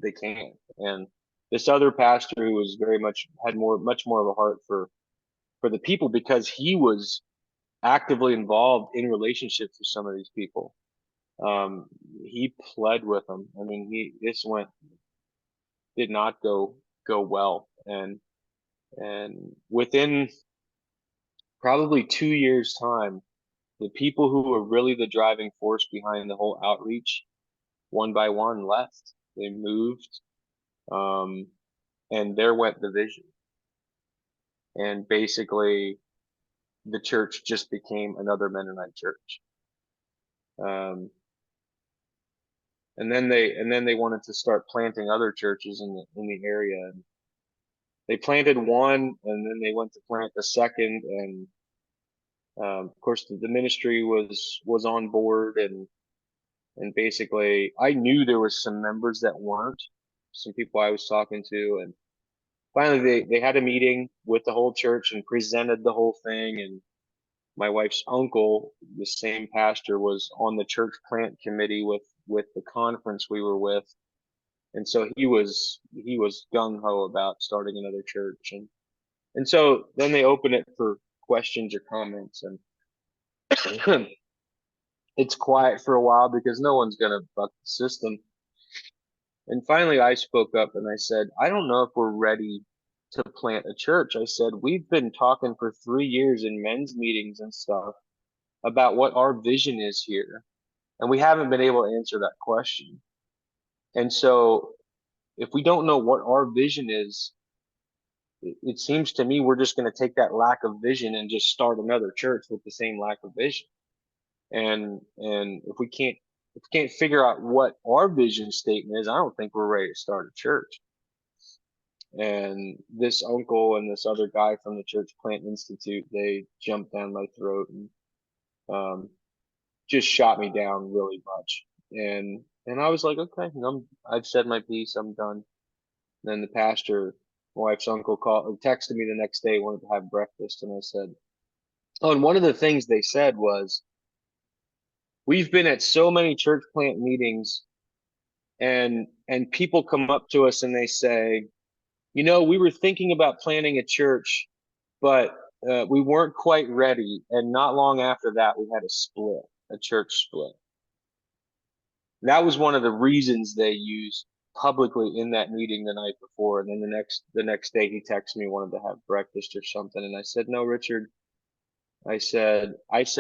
they can't. And this other pastor, who was much more of a heart for the people, because he was actively involved in relationships with some of these people. He pled with them. I mean, this did not go well. And within probably 2 years' time, the people who were really the driving force behind the whole outreach, one by one, left. They moved, and there went the vision. And basically, the church just became another Mennonite church. And then they wanted to start planting other churches in the area. And they planted one, and then they went to plant the second. And of course, the ministry was on board, and basically, I knew there was some members that weren't, some people I was talking to, and finally they had a meeting with the whole church and presented the whole thing. And my wife's uncle, the same pastor, was on the church plant committee with the conference we were with. And so he was gung ho about starting another church. And so then they open it for questions or comments, and it's quiet for a while because no one's going to buck the system. And finally I spoke up and I said, I don't know if we're ready to plant a church. I said, we've been talking for 3 years in men's meetings and stuff about what our vision is here, and we haven't been able to answer that question. And so if we don't know what our vision is, it seems to me we're just going to take that lack of vision and just start another church with the same lack of vision. And if we can't figure out what our vision statement is, I don't think we're ready to start a church. And this uncle and this other guy from the Church Plant Institute, they jumped down my throat and just shot me down really much. And I was like, okay, I've said my piece, I'm done. And then the pastor, my wife's uncle, called or texted me the next day, wanted to have breakfast, and I said, oh, and one of the things they said was, we've been at so many church plant meetings, and people come up to us and they say, we were thinking about planting a church, but we weren't quite ready. And not long after that, we had a church split. That was one of the reasons they used publicly in that meeting the night before. And then the next day he texted me, wanted to have breakfast or something. And I said, no, Richard, I said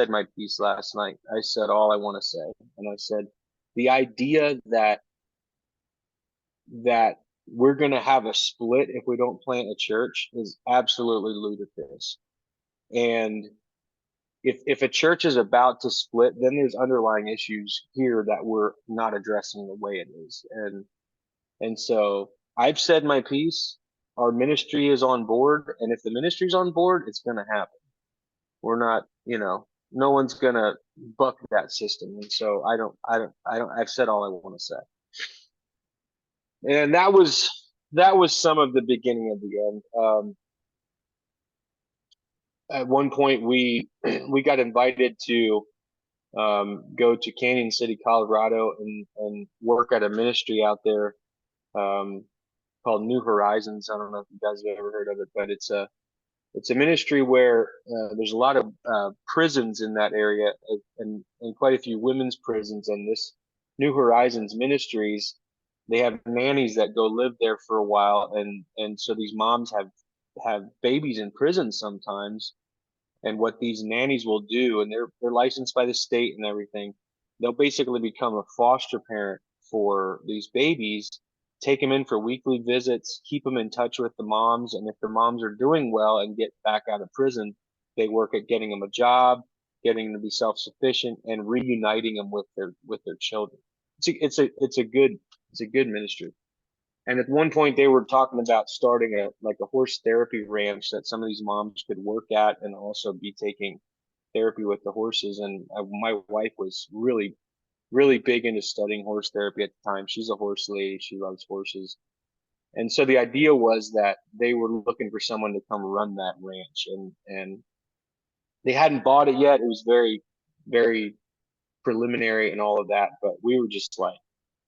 my piece last night. I said all I want to say. And I said, the idea that we're going to have a split if we don't plant a church is absolutely ludicrous. And if a church is about to split, then there's underlying issues here that we're not addressing the way it is. And so I've said my piece. Our ministry is on board, and if the ministry's on board, it's going to happen. We're not, no one's going to buck that system. And so I've said all I want to say. And that was some of the beginning of the end. At one point we got invited to go to Canyon City, Colorado, and work at a ministry out there called New Horizons. I don't know if you guys have ever heard of it, but it's a ministry where there's a lot of prisons in that area, and quite a few women's prisons. And this New Horizons Ministries, they have nannies that go live there for a while, and so these moms have babies in prison sometimes. And what these nannies will do, and they're licensed by the state and everything, they'll basically become a foster parent for these babies, take them in for weekly visits, keep them in touch with the moms, and if the moms are doing well and get back out of prison, they work at getting them a job, getting them to be self-sufficient, and reuniting them with their children. It's a good ministry. And at one point they were talking about starting a horse therapy ranch that some of these moms could work at and also be taking therapy with the horses. And my wife was really, really big into studying horse therapy at the time. She's a horse lady. She loves horses. And so the idea was that they were looking for someone to come run that ranch, and they hadn't bought it yet. It was very, very preliminary and all of that, but we were just like,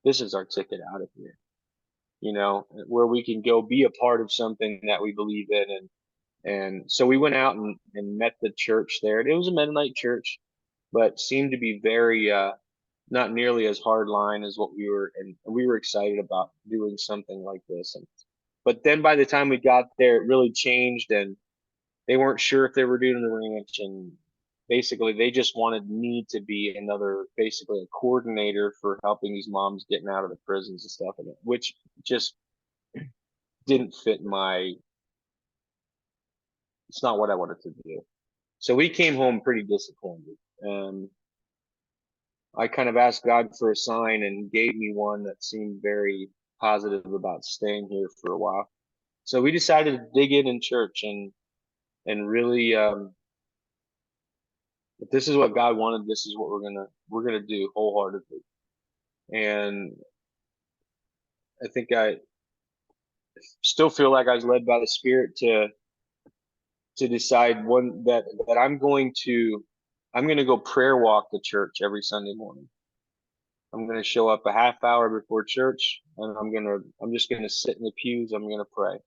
this is our ticket out of here. Where we can go be a part of something that we believe in. And so we went out and met the church there. It was a Mennonite church, but seemed to be very, not nearly as hard line as what and we were excited about doing something like this. But then by the time we got there, it really changed, and they weren't sure if they were doing the ranch. And basically they just wanted me to be basically a coordinator for helping these moms getting out of the prisons and stuff, which just didn't fit it's not what I wanted to do. So we came home pretty disappointed. I kind of asked God for a sign, and gave me one that seemed very positive about staying here for a while. So we decided to dig in church and really, if this is what God wanted, this is what we're gonna do wholeheartedly. And I think I still feel like I was led by the Spirit to decide that I'm going to go prayer walk to church every Sunday morning. I'm going to show up a half hour before church, and I'm just going to sit in the pews. I'm going to pray.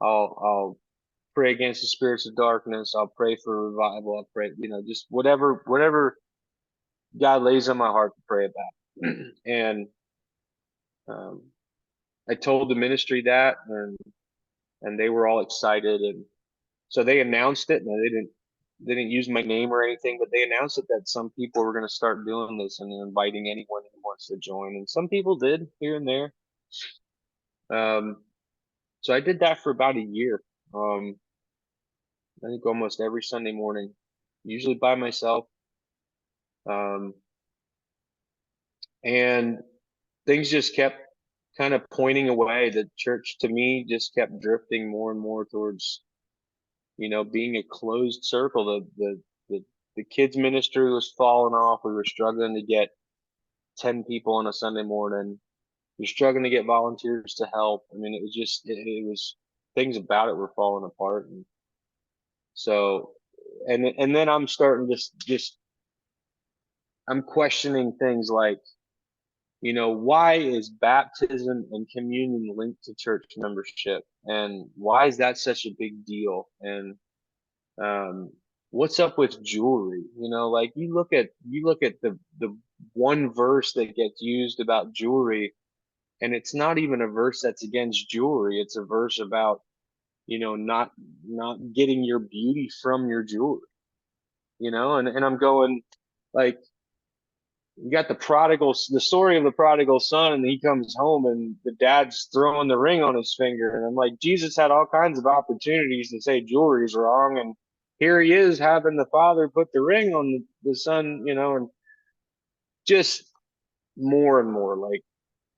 I'll pray against the spirits of darkness. I'll pray for revival. I'll pray, just whatever God lays on my heart to pray about. And I told the ministry that, and they were all excited. And so they announced it, and they didn't use my name or anything, but they announced it that some people were going to start doing this and inviting anyone who wants to join. And some people did here and there. So I did that for about a year. I think almost every Sunday morning, usually by myself. Um, and things just kept kind of pointing away. The church to me just kept drifting more and more towards, being a closed circle. The kids ministry was falling off. We were struggling to get 10 people on a Sunday morning. You're struggling to get volunteers to help. I mean, it was just, it was, things about it were falling apart. And so, and then I'm starting to just, I'm questioning things like, why is baptism and communion linked to church membership? And why is that such a big deal? And, what's up with jewelry? Like you look at the one verse that gets used about jewelry, and it's not even a verse that's against jewelry. It's a verse about, not getting your beauty from your jewelry, and I'm going like, you got the story of the prodigal son, and he comes home and the dad's throwing the ring on his finger. And I'm like, Jesus had all kinds of opportunities to say jewelry's wrong. And here he is having the father put the ring on the son, and just more and more like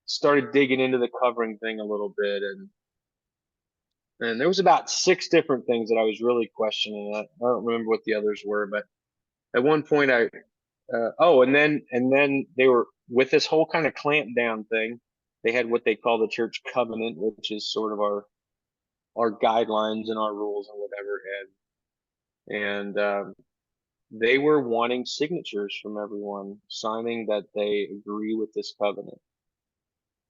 started digging into the covering thing a little bit. And there was about 6 different things that I was really questioning. I don't remember what the others were, but at one point and then they were with this whole kind of clamp down thing. They had what they call the church covenant, which is sort of our guidelines and our rules and whatever. And they were wanting signatures from everyone signing that they agree with this covenant.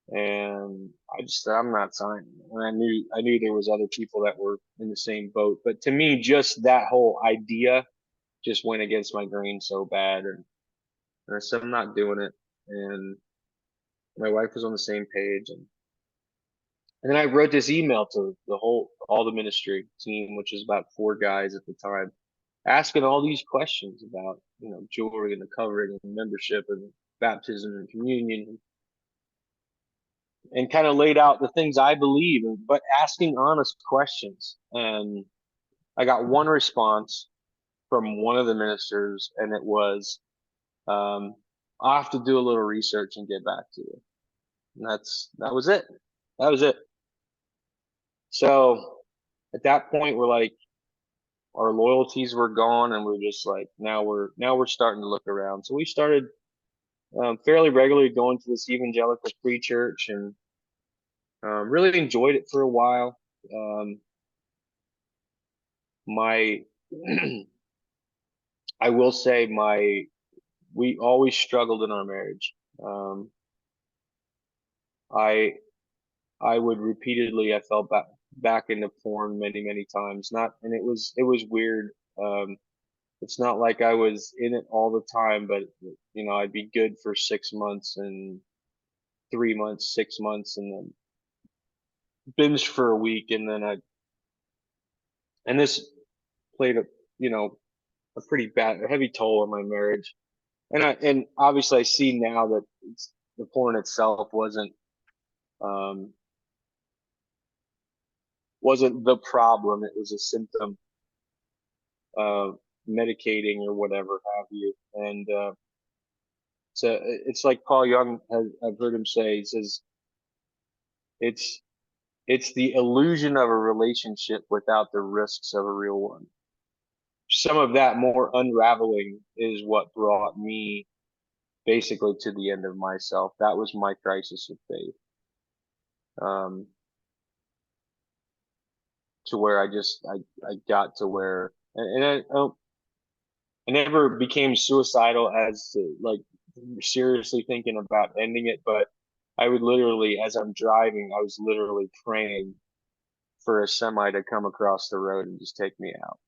And I just said, I'm not signing. And I knew there was other people that were in the same boat. But to me, just that whole idea just went against my grain so bad. And I said, I'm not doing it. And my wife was on the same page. And then I wrote this email to all the ministry team, which was about 4 guys at the time, asking all these questions about, jewelry and the covering and membership and baptism and communion, and kind of laid out the things I believe, but asking honest questions. And I got one response from one of the ministers, and it was, I'll have to do a little research and get back to you. And that was it. That was it. So at that point, we're like, our loyalties were gone, and we're just like, now we're starting to look around. So we started fairly regularly going to this evangelical free church, and really enjoyed it for a while. My I will say we always struggled in our marriage. I I would repeatedly, I fell back into porn many times. And it was weird. It's not like I was in it all the time, but I'd be good for 6 months and 3 months, 6 months, and then binge for a week, and then and this played a pretty a heavy toll on my marriage. And obviously I see now that the porn itself um, wasn't the problem. It was a symptom of medicating or whatever have you. And so it's like Paul Young I've heard him say, he says, it's the illusion of a relationship without the risks of a real one. Some of that more unraveling is what brought me basically to the end of myself. That was my crisis of faith. To where I got to where, and I never became suicidal as to like seriously thinking about ending it, but I would literally, as I'm driving, I was literally praying for a semi to come across the road and just take me out.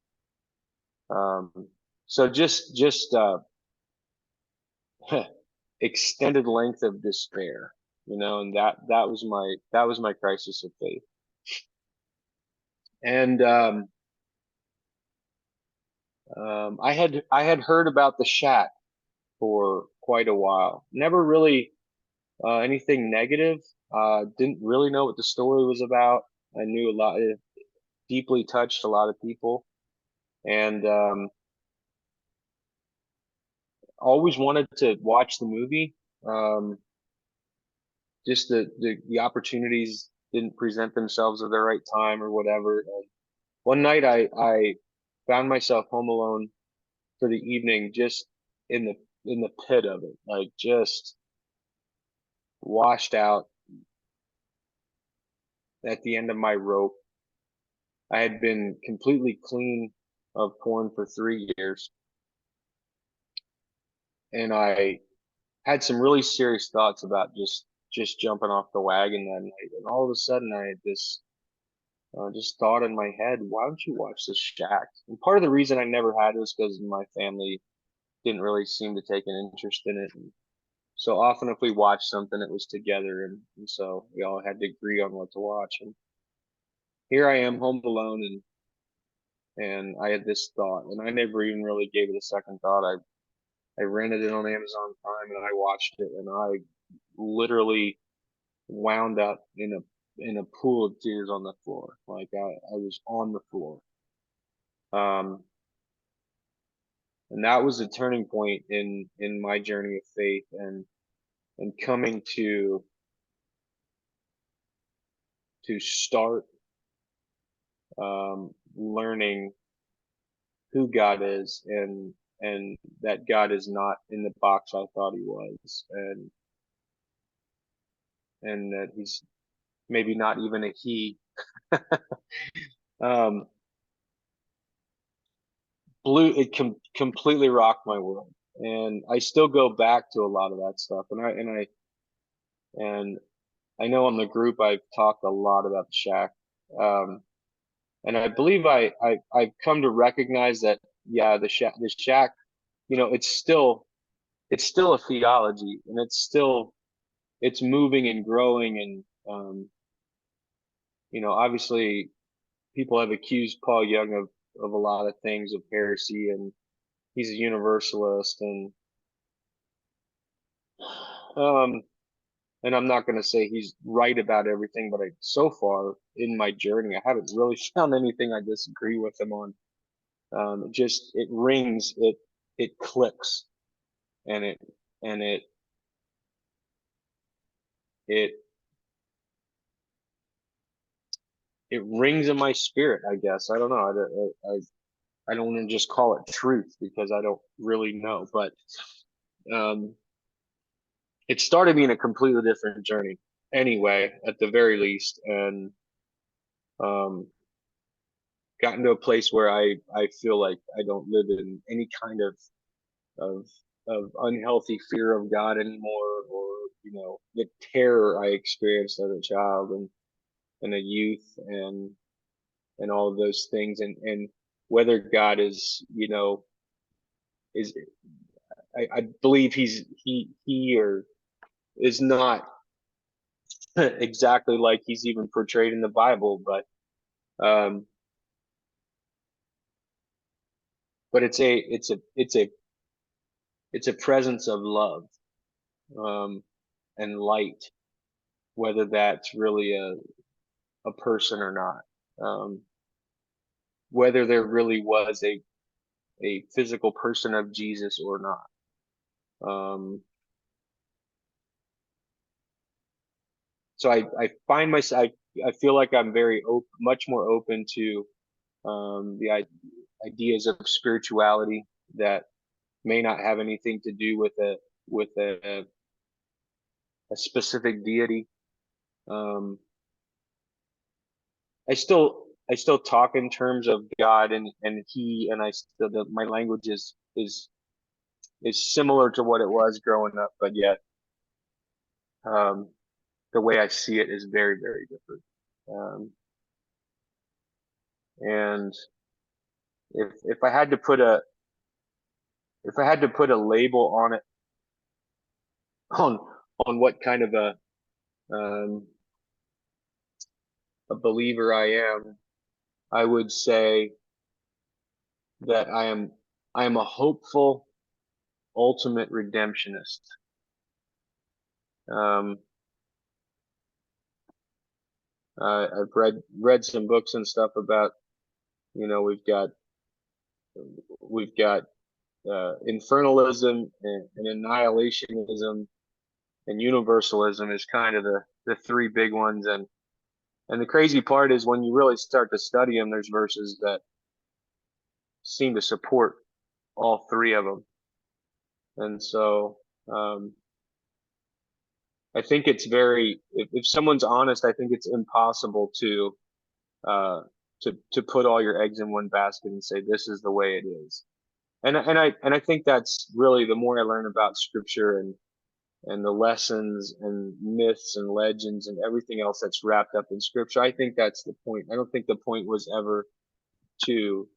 So just extended length of despair, and that was my crisis of faith. And I had heard about the shack for quite a while. Never really anything negative. Didn't really know what the story was about. I knew a lot. It deeply touched a lot of people, and always wanted to watch the movie. Just the opportunities didn't present themselves at the right time or whatever. And one night I found myself home alone for the evening, just in the pit of it, like just washed out at the end of my rope. I had been completely clean of porn for 3 years, and I had some really serious thoughts about just jumping off the wagon that night. And all of a sudden, I had this just thought in my head, why don't you watch this Shack? And part of the reason I never had it was because my family didn't really seem to take an interest in it. And so often, if we watched something, it was together, and so we all had to agree on what to watch. And here I am, home alone, and I had this thought, and I never even really gave it a second thought. I rented it on Amazon Prime, and I watched it, and I literally wound up in a pool of tears on the floor. Like I was on the floor. Um, and that was a turning point in my journey of faith and coming to start learning who God is and that God is not in the box I thought he was, and that he's maybe not even a he. um Completely rocked my world, and I still go back to a lot of that stuff, and I know on the group I've talked a lot about the Shack. And I believe I've come to recognize that, yeah, the Shack, it's still a theology, and it's moving and growing, and obviously people have accused Paul Young of a lot of things, of heresy, and he's a universalist, um and I'm not going to say he's right about everything, but so far in my journey, I haven't really found anything I disagree with him on. It rings, it clicks, and it it rings in my spirit, I guess. I don't know. I don't want to just call it truth because I don't really know, but um, it started me in a completely different journey anyway, at the very least, and um, gotten to a place where I feel like I don't live in any kind of of unhealthy fear of God anymore, or the terror I experienced as a child and a youth, and all of those things, and whether God is I believe he or is not exactly like he's even portrayed in the Bible, um but it's a presence of love, um and light, whether that's really a person or not, whether there really was a physical person of Jesus or not. So I find myself, I feel like I'm much more open to the ideas of spirituality that may not have anything to do with a specific deity. Um, I still talk in terms of God and he, and my language is similar to what it was growing up, but yet um, the way I see it is very, very different. Um, and if I had to put a label on it, on on what kind of um, a believer I am, I would say that I am a hopeful ultimate redemptionist. Um, I've read some books and stuff about, we've got infernalism and annihilationism and universalism is kind of the three big ones. And the crazy part is when you really start to study them, there's verses that seem to support all three of them. And so I think it's if someone's honest, I think it's impossible to put all your eggs in one basket and say this is the way it is. And I think that's really, the more I learn about Scripture and the lessons and myths and legends and everything else that's wrapped up in Scripture, I think that's the point. I don't think the point was ever to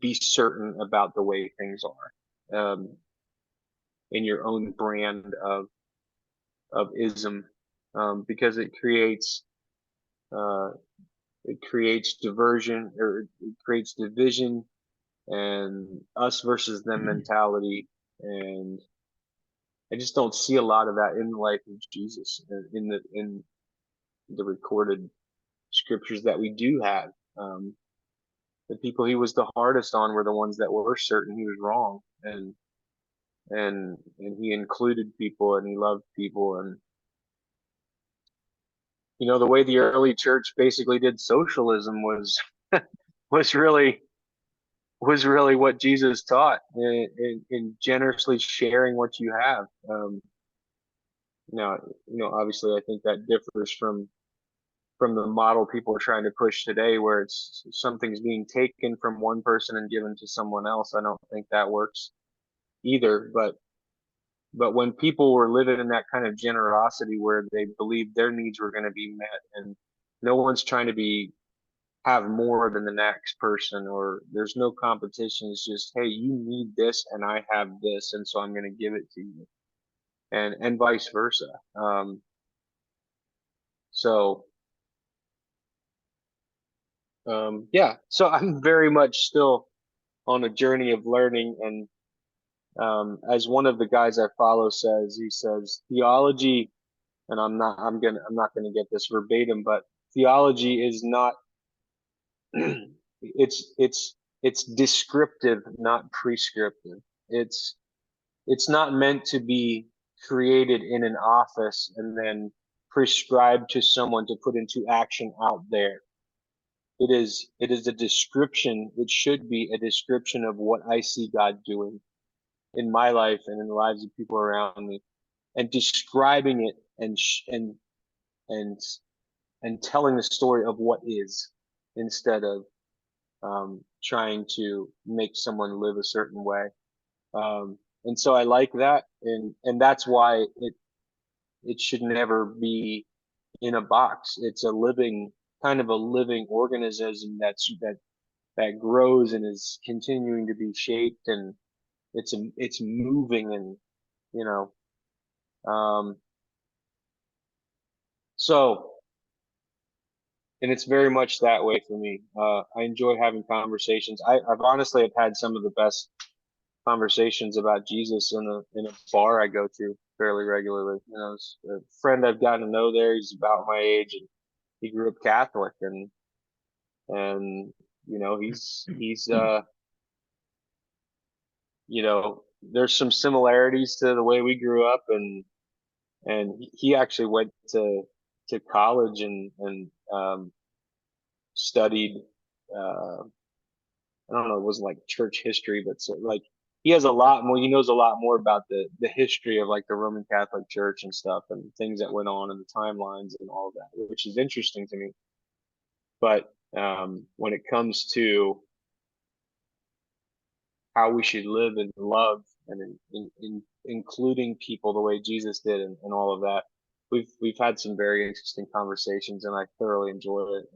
be certain about the way things are, in your own brand of ism, because it creates diversion, or it creates division and us versus them mentality. And I just don't see a lot of that in the life of Jesus, in the recorded scriptures that we do have. The people he was the hardest on were the ones that were certain he was wrong, and he included people and he loved people. And the way the early church basically did socialism was was really what Jesus taught, in generously sharing what you have. Obviously I think that differs from the model people are trying to push today, where it's something's being taken from one person and given to someone else. I don't think that works either. But when people were living in that kind of generosity where they believed their needs were going to be met, and no one's trying to have more than the next person, or there's no competition. It's just, hey, you need this and I have this, and so I'm going to give it to you, and vice versa. Yeah, so I'm very much still on a journey of learning. And as one of the guys I follow says, he says theology, and I'm not gonna get this verbatim, but theology is not it's descriptive, not prescriptive. It's not meant to be created in an office and then prescribed to someone to put into action out there. It is a description. It should be a description of what I see God doing in my life and in the lives of people around me, and describing it and telling the story of what is, instead of trying to make someone live a certain way. And so I like that, and that's why it should never be in a box. It's a living organism that grows and is continuing to be shaped, and it's moving, and so, and it's very much that way for me. I enjoy having conversations. I've honestly have had some of the best conversations about Jesus in a bar I go to fairly regularly. It's a friend I've gotten to know there. He's about my age, and he grew up Catholic, and he's there's some similarities to the way we grew up, and he actually went to college and studied, I don't know, it wasn't like church history, but so, like, he knows a lot more about the history of like the Roman Catholic Church and stuff, and things that went on, and the timelines and all of that, which is interesting to me. But when it comes to how we should live and love, and in including people the way Jesus did, and all of that, we've had some very interesting conversations, and I thoroughly enjoy it.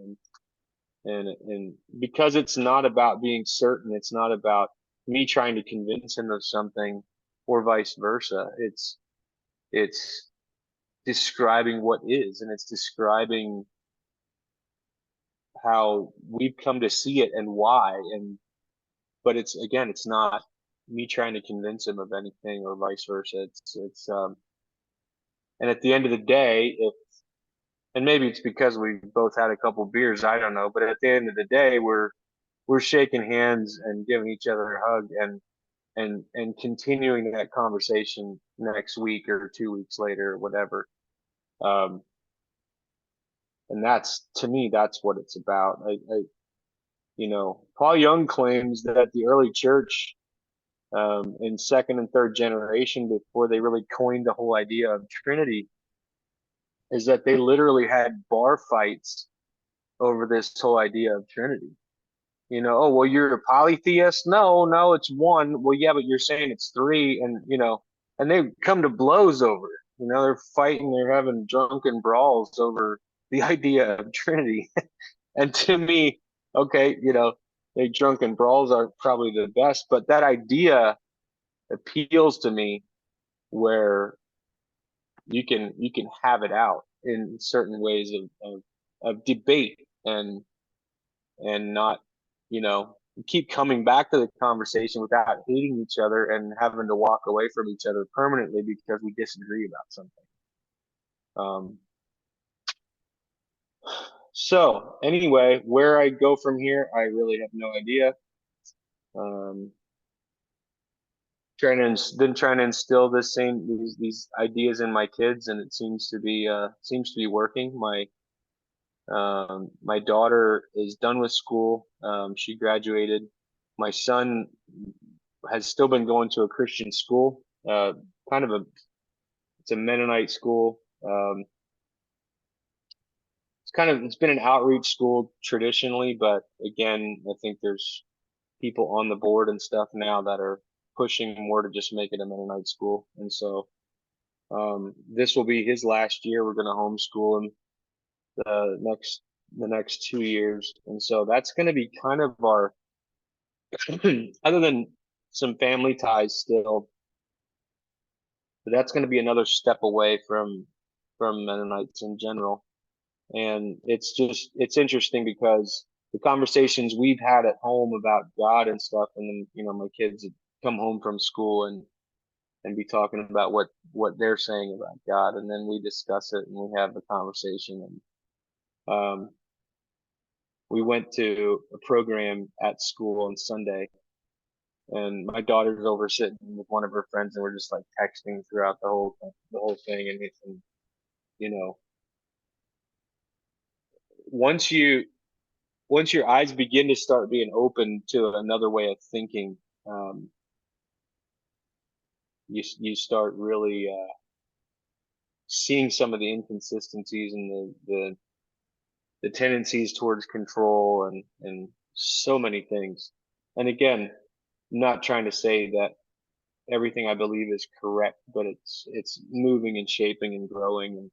And because it's not about being certain, it's not about me trying to convince him of something, or vice versa. It's describing what is, and it's describing how we've come to see it and why. But it's not me trying to convince him of anything, or vice versa. And at the end of the day, and maybe it's because we both had a couple beers, I don't know, but at the end of the day, we're shaking hands and giving each other a hug, and continuing that conversation next week or 2 weeks later or whatever. And that's, to me, that's what it's about. Paul Young claims that the early church, in second and third generation, before they really coined the whole idea of Trinity, is that they literally had bar fights over this whole idea of Trinity. Oh, well, you're a polytheist? No, it's one. Well, yeah, but you're saying it's three, and they come to blows over it. They're fighting, they're having drunken brawls over the idea of Trinity. And to me, okay, the drunken brawls are probably the best, but that idea appeals to me, where you can have it out in certain ways of debate, and not, keep coming back to the conversation without hating each other and having to walk away from each other permanently because we disagree about something. So anyway, where I go from here, I really have no idea. Trying to instill these ideas in my kids, and it seems to be working. My daughter is done with school. She graduated. My son has still been going to a Christian school, it's a Mennonite school. It's been an outreach school traditionally, but again, I think there's people on the board and stuff now that are pushing more to just make it a Mennonite school. And so, this will be his last year. We're going to homeschool him the next 2 years. And so that's going to be kind of our, other than some family ties still, but that's going to be another step away from Mennonites in general. And it's interesting because the conversations we've had at home about God and stuff, and then, my kids come home from school and be talking about what they're saying about God. And then we discuss it and we have the conversation. And, we went to a program at school on Sunday, and my daughter's over sitting with one of her friends, and we're just like texting throughout the whole thing. And once your eyes begin to start being open to another way of thinking, you start really seeing some of the inconsistencies and the tendencies towards control and so many things. And again, not trying to say that everything I believe is correct, but it's moving and shaping and growing,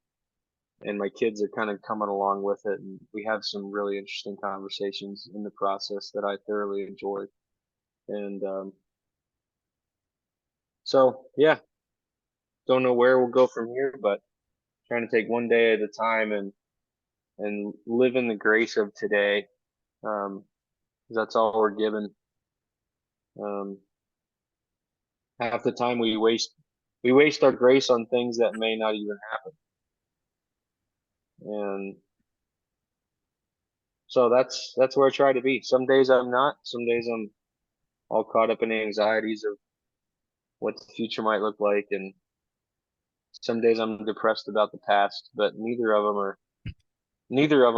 and my kids are kind of coming along with it, and we have some really interesting conversations in the process that I thoroughly enjoy. And so yeah, don't know where we'll go from here, but trying to take one day at a time and live in the grace of today. 'Cause that's all we're given. Half the time we waste our grace on things that may not even happen. And so that's where I try to be. Some days I'm not. Some days I'm all caught up in anxieties of what the future might look like, and some days I'm depressed about the past. But neither of them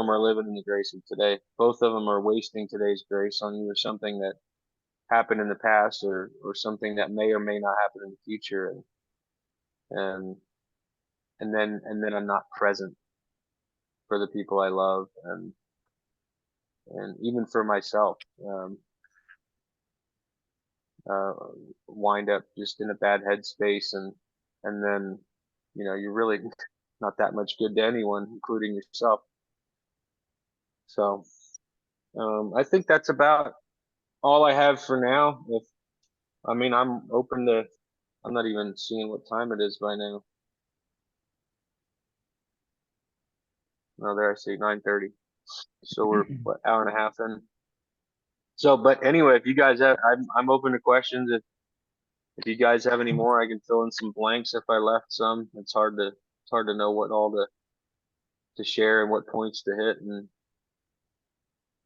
are living in the grace of today. Both of them are wasting today's grace on either something that happened in the past or something that may or may not happen in the future. And then I'm not present for the people I love, and even for myself. Wind up just in a bad headspace, and then you're really not that much good to anyone, including yourself. So I think that's about all I have for now. I'm open to. I'm not even seeing what time it is by now. No, there I see 9:30. So we're hour and a half in. So, but anyway, if you guys have, I'm open to questions. If you guys have any more, I can fill in some blanks if I left some. It's hard to know what all to share and what points to hit and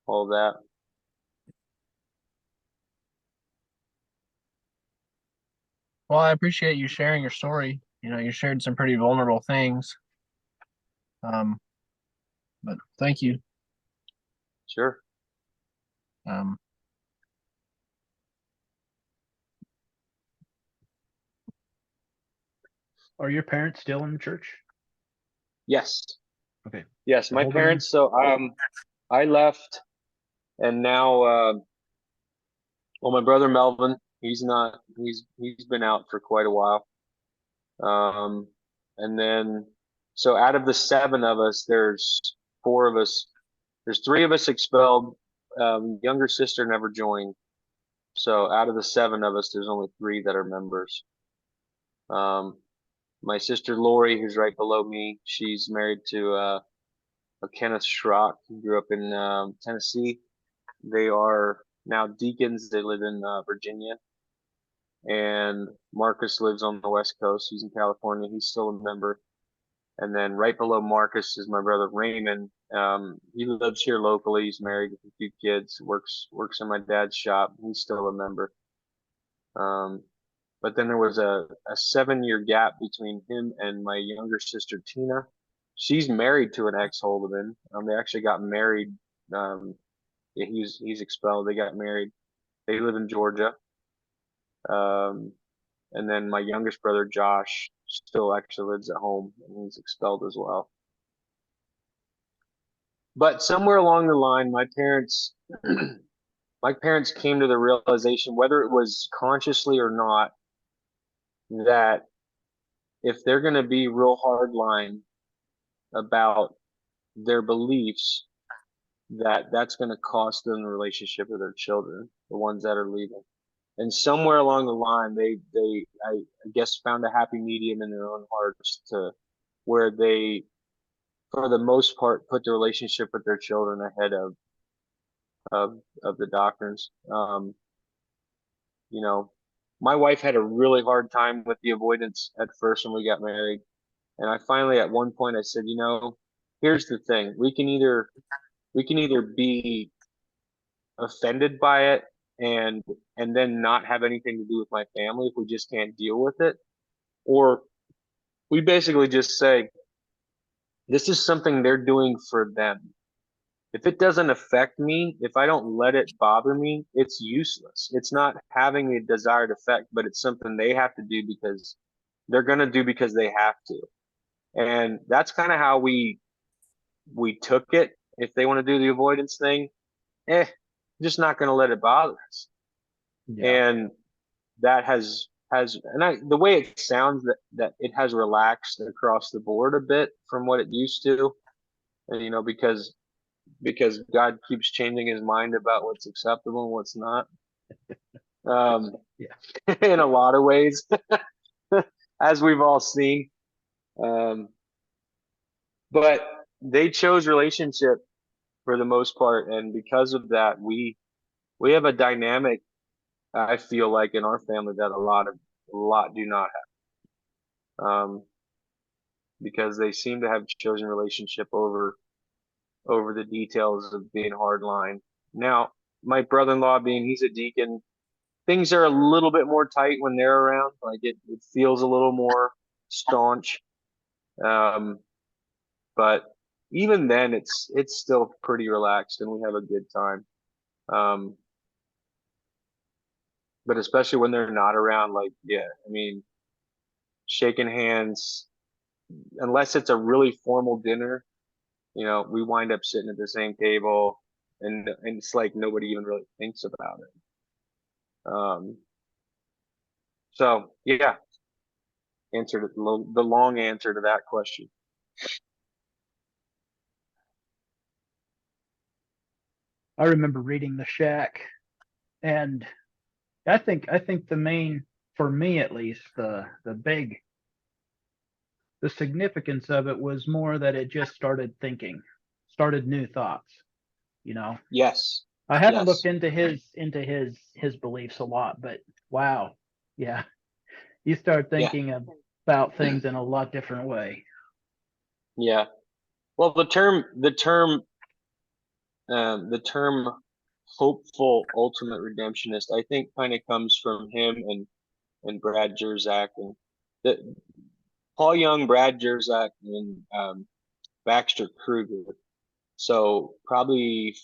all that. Well, I appreciate you sharing your story. You shared some pretty vulnerable things. Um, but thank you. Sure. Um, Are your parents still in the church? Yes. Okay. Yes, The my Holdeman? parents. So I left, and now well, my brother Melvin, he's not. He's been out for quite a while. Um, and then so out of the seven of us, there's four of us. There's three of us expelled. Younger sister never joined. So out of the seven of us, there's only three that are members. My sister Lori, who's right below me, she's married to a Kenneth Schrock, who grew up in Tennessee. They are now deacons. They live in Virginia. And Marcus lives on the West Coast. He's in California. He's still a member. And then right below Marcus is my brother Raymond. He lives here locally. He's married with a few kids. Works in my dad's shop. He's still a member. But then there was a 7 year gap between him and my younger sister Tina. She's married to an ex-Holdeman. They actually got married. Yeah, he's expelled. They got married. They live in Georgia. Um, and then my youngest brother Josh still actually lives at home, and he's expelled as well. But somewhere along the line, my parents came to the realization, whether it was consciously or not, that if they're going to be real hard line about their beliefs, that's going to cost them the relationship with their children, the ones that are leaving. And somewhere along the line, I guess, found a happy medium in their own hearts to where they, for the most part, put the relationship with their children ahead of the doctrines. You know, my wife had a really hard time with the avoidance at first when we got married. And I finally, at one point, I said, here's the thing. We can either be offended by it and then not have anything to do with my family if we just can't deal with it. Or we basically just say, this is something they're doing for them. If it doesn't affect me, if I don't let it bother me, it's useless. It's not having the desired effect, but it's something they have to do because they're going to do because they have to. And that's kind of how we took it. If they want to do the avoidance thing, just not going to let it bother us. Yeah. And that the way it sounds, that it has relaxed across the board a bit from what it used to. And because God keeps changing his mind about what's acceptable and what's not. Yeah. In a lot of ways, as we've all seen. But they chose relationship for the most part, and because of that, we have a dynamic, I feel like, in our family that a lot do not have. Because they seem to have chosen relationship over the details of being hardline. Now, my brother-in-law, he's a deacon, things are a little bit more tight when they're around. Like it feels a little more staunch. But even then, it's still pretty relaxed, and we have a good time. But especially when they're not around, like, yeah, I mean, shaking hands, unless it's a really formal dinner, we wind up sitting at the same table, and it's like nobody even really thinks about it. So yeah, answered the long answer to that question. I remember reading The Shack, and I think the main, for me at least, the significance of it was more that it just started new thoughts. Yes. I haven't Yes. looked into his beliefs a lot, but wow, yeah, you start Yeah. thinking about things in a lot different way. Yeah. Well, the term hopeful ultimate redemptionist, I think, kind of comes from him, and Brad Jerzak, and the Paul Young, Brad Jerzak, and Baxter Kruger. So probably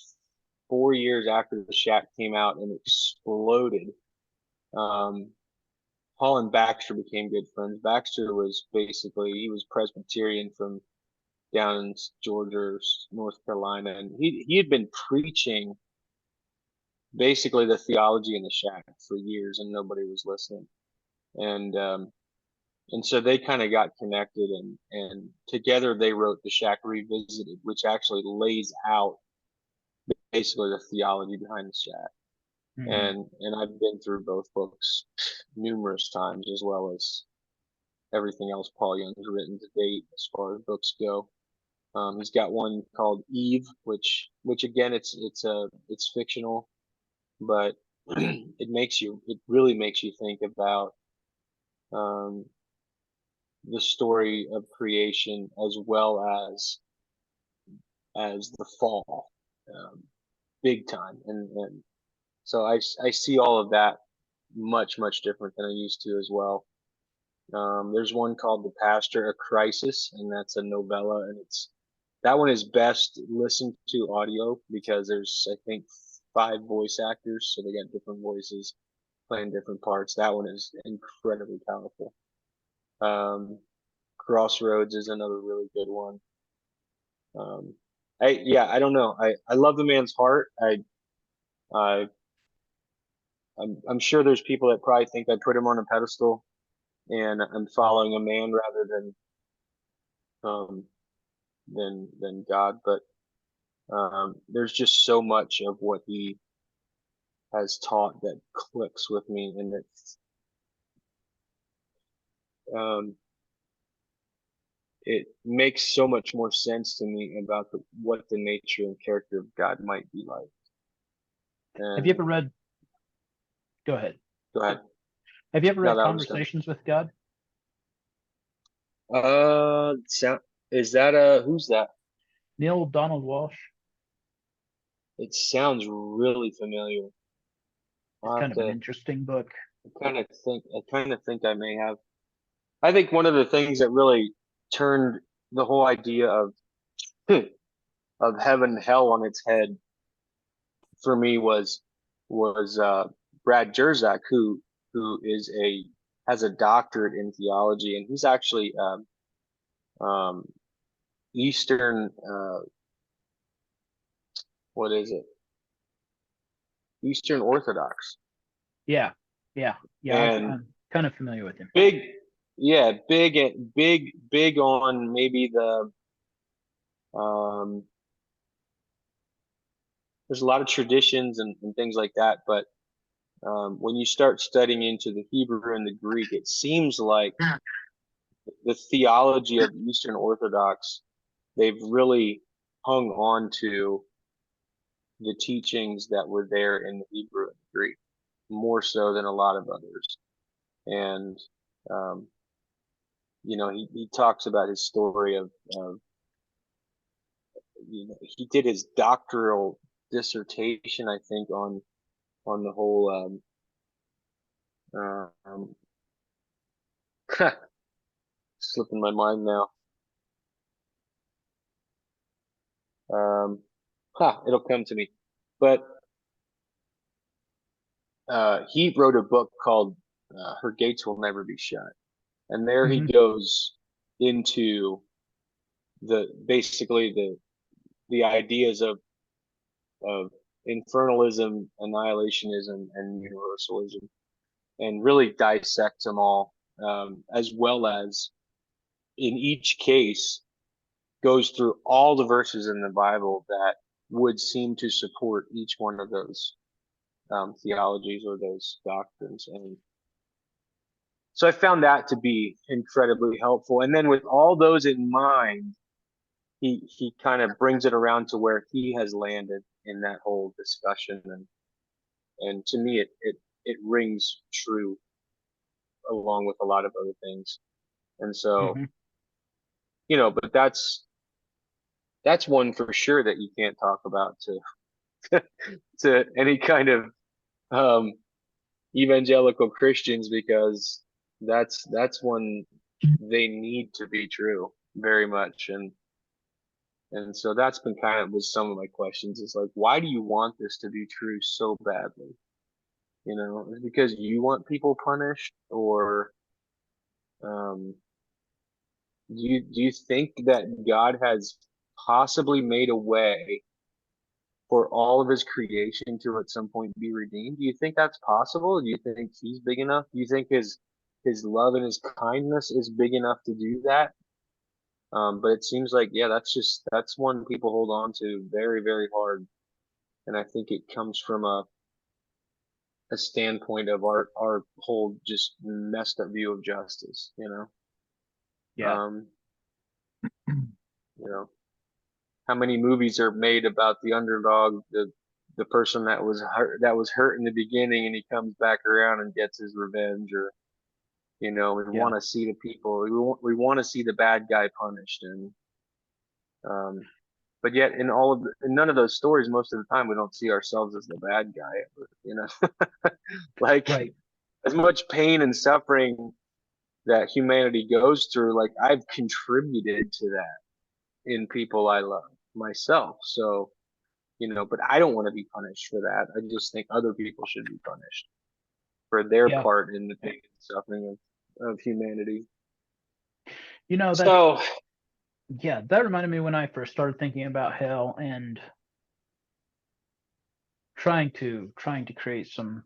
4 years after the Shack came out and exploded, Paul and Baxter became good friends. Baxter was he was Presbyterian from down in Georgia or North Carolina, and he had been preaching basically the theology in the Shack for years, and nobody was listening. And so they kind of got connected, and together they wrote The Shack Revisited, which actually lays out basically the theology behind the Shack. And I've been through both books numerous times, as well as everything else Paul Young's written to date as far as books go. He's got one called Eve, which again it's fictional, but it really makes you think about the story of creation as well as the fall, big time, and so I see all of that much different than I used to as well. There's one called The Pastor, A Crisis, and that's a novella, and that one is best listened to audio because there's, I think, 5 voice actors, so they got different voices playing different parts. That one is incredibly powerful. Crossroads is another really good one. I don't know. I love the man's heart. I'm sure there's people that probably think I put him on a pedestal and I'm following a man rather than God, but there's just so much of what he has taught that clicks with me, and it makes so much more sense to me about what the nature and character of God might be like. Have you ever read? Go ahead. Go ahead. Have you ever read Conversations with God? Is that who's that? Neil Donald Walsh. It sounds really familiar. It's kind of an interesting book. I kind of think I may have. I think one of the things that really turned the whole idea of heaven and hell on its head for me was Brad Jerzak, who has a doctorate in theology, and he's actually Eastern what is it? Eastern Orthodox. Yeah. And I'm kind of familiar with him. Big on maybe the there's a lot of traditions and things like that, but when you start studying into the Hebrew and the Greek, it seems like the theology of Eastern Orthodox, they've really hung on to the teachings that were there in the Hebrew and the Greek, more so than a lot of others. And he talks about his story of he did his doctoral dissertation, I think, on the whole slipping my mind now. It'll come to me. But he wrote a book called Her Gates Will Never Be Shut. And there he goes into basically the ideas of infernalism, annihilationism, and universalism, and really dissects them all, as well as in each case goes through all the verses in the Bible that would seem to support each one of those theologies or those doctrines. And so I found that to be incredibly helpful. And then with all those in mind, he kind of brings it around to where he has landed in that whole discussion. And to me, it rings true along with a lot of other things. And so, but that's one for sure that you can't talk about to any kind of evangelical Christians, because that's one they need to be true very much. And so that's been kind of was some of my questions, is like, why do you want this to be true so badly? Is it because you want people punished, or um, do you think that God has possibly made a way for all of his creation to at some point be redeemed? Do you think that's possible? Do you think he's big enough? Do you think his love and his kindness is big enough to do that? But it seems like, yeah, that's one people hold on to very, very hard. And I think it comes from a standpoint of our whole just messed up view of justice. Yeah. Um, you know, how many movies are made about the underdog, the person that was hurt in the beginning, and he comes back around and gets his revenge, or we Yeah. want to see the people, we want to see the bad guy punished, and um, but yet in none of those stories, most of the time, we don't see ourselves as the bad guy ever. Like, Right. as much pain and suffering that humanity goes through, like, I've contributed to that in people I love myself. So, but I don't want to be punished for that. I just think other people should be punished for their Yeah. part in the pain and suffering of humanity. That, So, yeah, that reminded me when I first started thinking about hell and trying to create some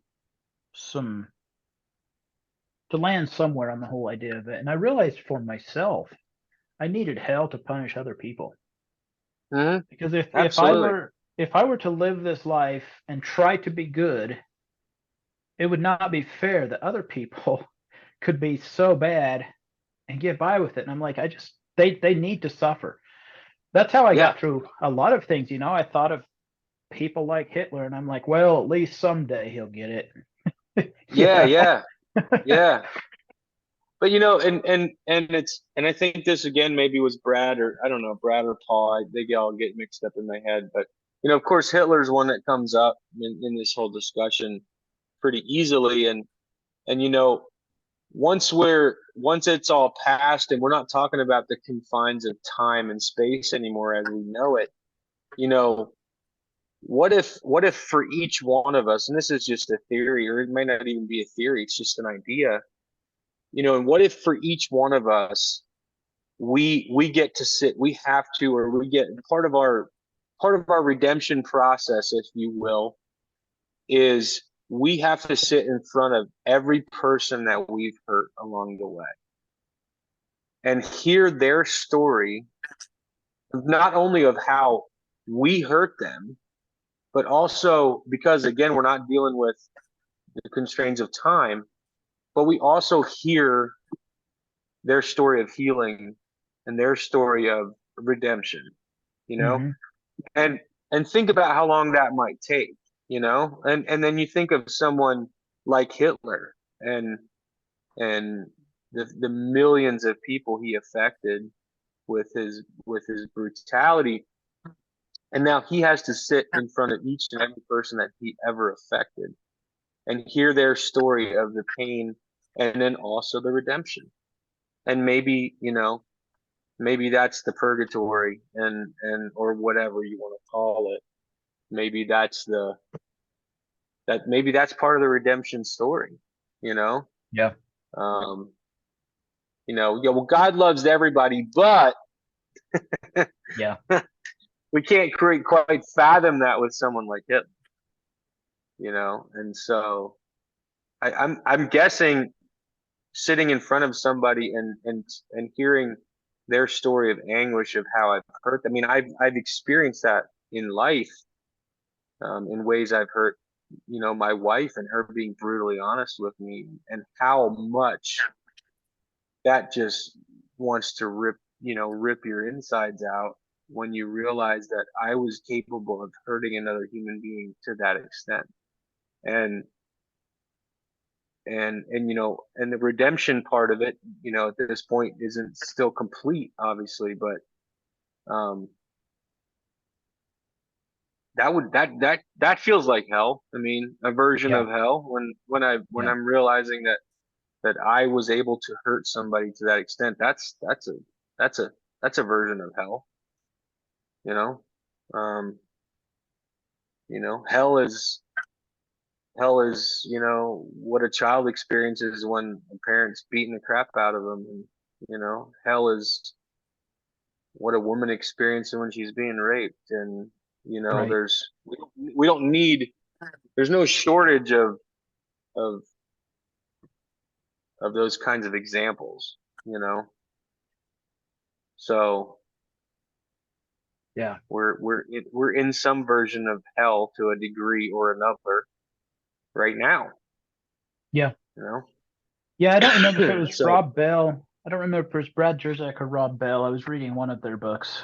to land somewhere on the whole idea of it. And I realized for myself, I needed hell to punish other people. mhm, Because if I absolutely. were if I were to live this life and try to be good, it would not be fair that other people could be so bad and get by with it. And I'm like, they need to suffer. That's how I Yeah. got through a lot of things. I thought of people like Hitler, and I'm like, well, at least someday he'll get it. you Yeah. know? Yeah. Yeah. But and I think this again maybe was Brad, or I don't know, Brad or Paul. They all get mixed up in my head. But of course, Hitler's one that comes up in this whole discussion pretty easily. And once it's all past, and we're not talking about the confines of time and space anymore as we know it, you know, what if for each one of us, and this is just a theory, or it might not even be a theory, it's just an idea, and what if for each one of us, we get to sit, we have to, or we get part of our redemption process, if you will, is we have to sit in front of every person that we've hurt along the way and hear their story, not only of how we hurt them, but also because, again, we're not dealing with the constraints of time, but we also hear their story of healing and their story of redemption, you know, hmm and think about how long that might take, and then you think of someone like Hitler, and the millions of people he affected with his brutality. And now he has to sit in front of each and every person that he ever affected and hear their story of the pain and then also the redemption. And maybe that's the purgatory, and or whatever you want to call it. Maybe maybe that's part of the redemption story, you know? Yeah. Um, yeah, well, God loves everybody, but Yeah. we can't quite fathom that with someone like him, and so I'm guessing, sitting in front of somebody and hearing their story of anguish of how I've hurt. I mean, I've experienced that in life, in ways I've hurt, my wife, and her being brutally honest with me, and how much that just wants to rip your insides out when you realize that I was capable of hurting another human being to that extent. And and the redemption part of it, at this point, isn't still complete, obviously, but um that feels like hell. I mean, a version Yeah. of hell when Yeah. I'm realizing that I was able to hurt somebody to that extent. That's a version of hell. You know, um, hell is what a child experiences when a parent's beating the crap out of them, and hell is what a woman experiences when she's being raped, and Right. we don't need there's no shortage of of those kinds of examples, so Yeah. we're in some version of hell to a degree or another right now, Yeah. you know. Yeah. I don't remember if it was So Rob Bell. I don't remember if it was Brad Jerzak or Rob Bell. I was reading one of their books,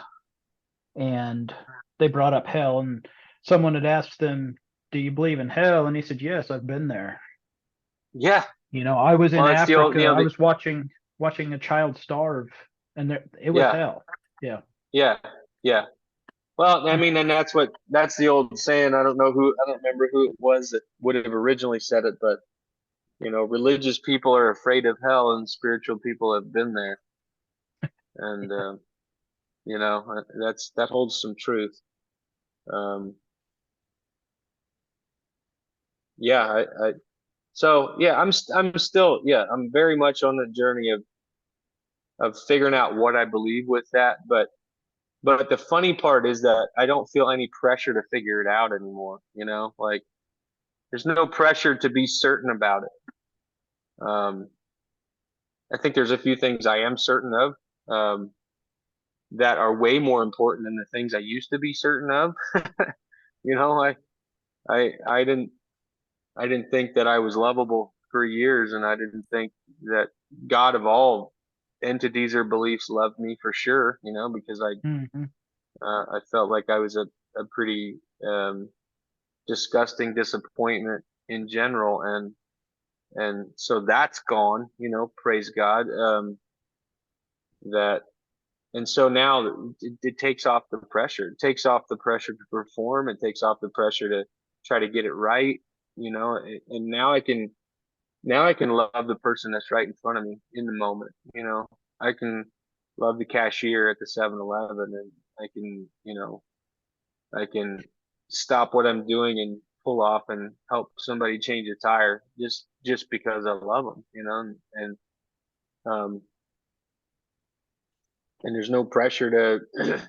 and they brought up hell, and someone had asked them, "Do you believe in hell?" And he said, "Yes, I've been there." yeah, I was in well, that's the old, Africa. I was watching a child starve, and it was yeah, hell. Yeah. yeah, yeah. Well, I mean, and that's the old saying. I don't remember who it was that would have originally said it, but religious people are afraid of hell, and spiritual people have been there, and that holds some truth. Um, yeah, so yeah, I'm still, yeah, I'm very much on the journey of figuring out what I believe with that, but the funny part is that I don't feel any pressure to figure it out anymore. Like there's no pressure to be certain about it. I think there's a few things I am certain of, that are way more important than the things I used to be certain of. You know, I I didn't think that I was lovable for years, and I didn't think that God of all entities or beliefs loved me for sure. Because Hmm. I felt like I was a pretty disgusting disappointment in general, and so that's gone. Praise God. That And so now it takes off the pressure. It takes off the pressure to perform. It takes off the pressure to try to get it right. And now I can love the person that's right in front of me in the moment. I can love the cashier at the 7-Eleven, and I can stop what I'm doing and pull off and help somebody change a tire just because I love them. Um, and there's no pressure to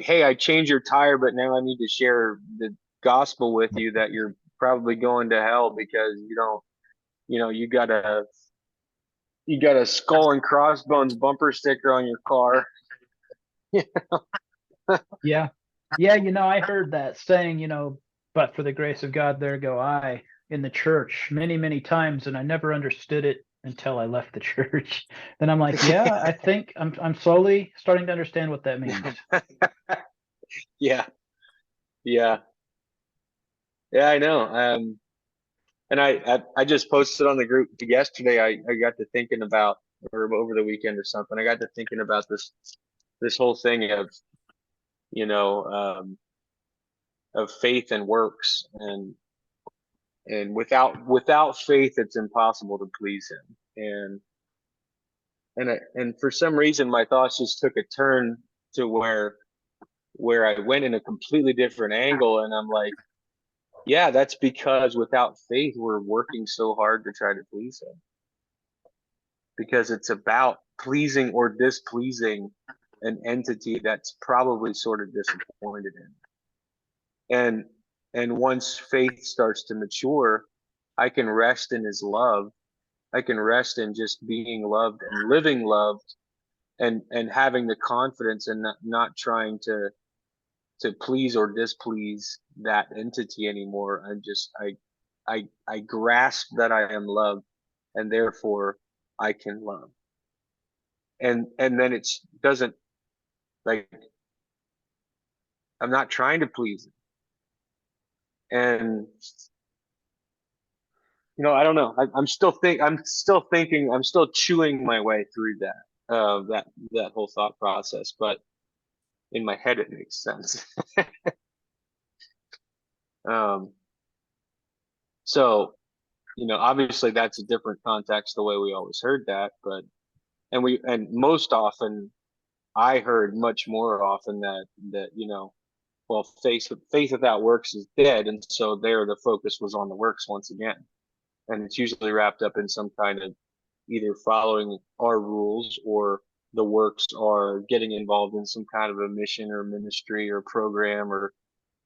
hey, I changed your tire, but now I need to share the gospel with you that you're probably going to hell because you don't, you got a skull and crossbones bumper sticker on your car. Yeah. Yeah. I heard that saying, but for the grace of God, there go I, in the church many, many times, and I never understood it until I left the church. Then I'm like, yeah, I think I'm slowly starting to understand what that means. Yeah, yeah, yeah. I know. And I just posted on the group yesterday. I got to thinking about, or over the weekend or something. I got to thinking about this whole thing of you know um, of faith and works, and without faith it's impossible to please him. And for some reason my thoughts just took a turn to where I went in a completely different angle, and I'm like, yeah, that's because without faith we're working so hard to try to please him, because it's about pleasing or displeasing an entity that's probably sort of disappointed in. And once faith starts to mature, I can rest in his love. I can rest in just being loved and living loved, and having the confidence and not trying to please or displease that entity anymore. I grasp that I am loved, and therefore I can love. And then it doesn't, like, I'm not trying to please him. And I don't know. I'm still thinking. I'm still chewing my way through that whole thought process. But in my head, it makes sense. Um, so, obviously that's a different context, the way we always heard that, but, and most often I heard much more often that, well, faith without works is dead. And so there, the focus was on the works once again. And it's usually wrapped up in some kind of either following our rules, or the works are getting involved in some kind of a mission or ministry or program,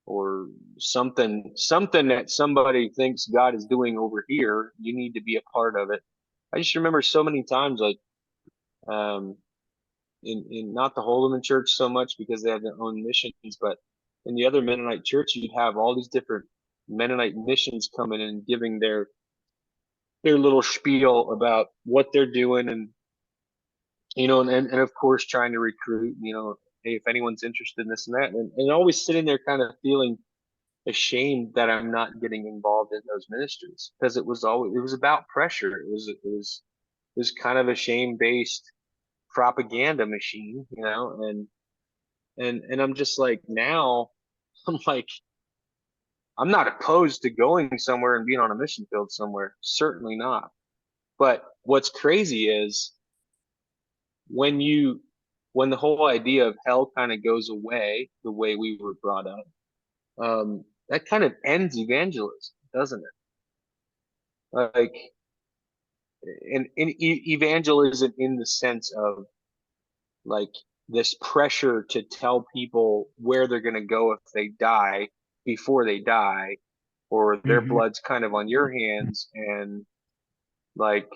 or something that somebody thinks God is doing over here. You need to be a part of it. I just remember so many times, like, um, in not the Holdeman church so much because they have their own missions, but in the other Mennonite church, you'd have all these different Mennonite missions coming in and giving their little spiel about what they're doing, and and of course trying to recruit, hey, if anyone's interested in this and that, and always sitting there kind of feeling ashamed that I'm not getting involved in those ministries, because it was about pressure. It was kind of a shame-based propaganda machine, and I'm just like, now I'm like, I'm not opposed to going somewhere and being on a mission field somewhere, certainly not. But what's crazy is when the whole idea of hell kind of goes away, the way we were brought up, that kind of ends evangelism, doesn't it? Like, in evangelism, in the sense of, like, this pressure to tell people where they're going to go if they die, before they die, or their blood's kind of on your hands. And, like,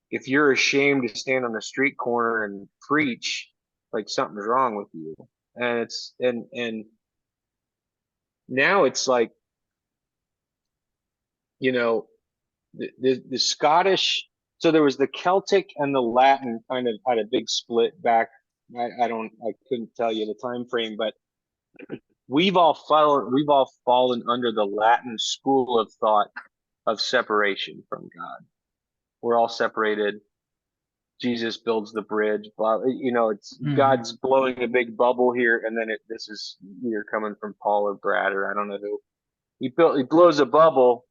if you're ashamed to stand on the street corner and preach, like, something's wrong with you. And now it's like, the Scottish, so there was the Celtic and the Latin kind of had a big split back. I couldn't tell you the time frame, but we've all fallen under the Latin school of thought of separation from God. We're all separated. Jesus builds the bridge. Blah, it's God's blowing a big bubble here, and then this is either coming from Paul or Brad, or I don't know who. He blows a bubble.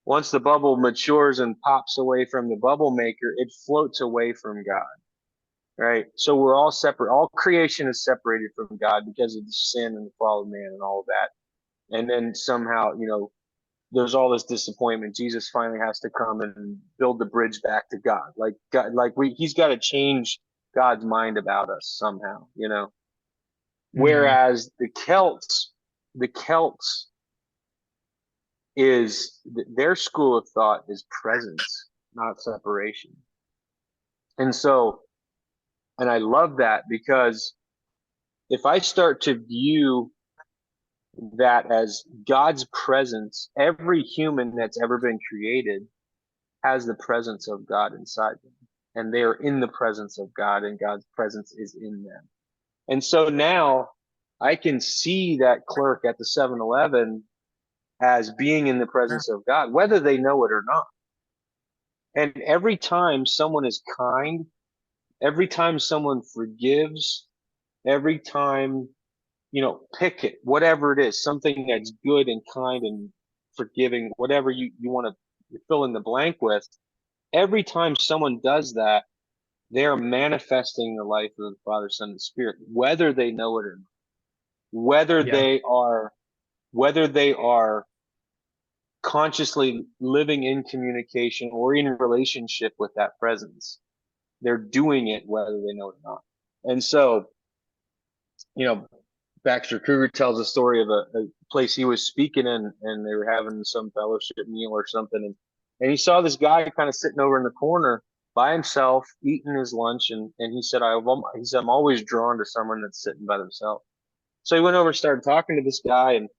Once the bubble matures and pops away from the bubble maker, it floats away from God, right? So we're all separate. All creation is separated from God because of the sin and the fall of man and all of that. And then somehow, there's all this disappointment. Jesus finally has to come and build the bridge back to God. Like God, he's got to change God's mind about us somehow, Whereas the Celts is their school of thought is presence, not separation. And I love that, because if I start to view that as God's presence, every human that's ever been created has the presence of God inside them, and they are in the presence of God, and God's presence is in them. And so now I can see that clerk at the 7-Eleven as being in the presence of God, whether they know it or not. And every time someone is kind, every time someone forgives, every time, pick it, whatever it is, something that's good and kind and forgiving, whatever you want to fill in the blank with, every time someone does that, they're manifesting the life of the Father, Son, and Spirit, whether they know it or not, whether they are consciously living in communication or in relationship with that presence. They're doing it whether they know it or not. And so, Baxter Kruger tells a story of a place he was speaking in, and they were having some fellowship meal or something, and he saw this guy kind of sitting over in the corner by himself eating his lunch, and he said, I'm always drawn to someone that's sitting by themselves. So he went over and started talking to this guy, and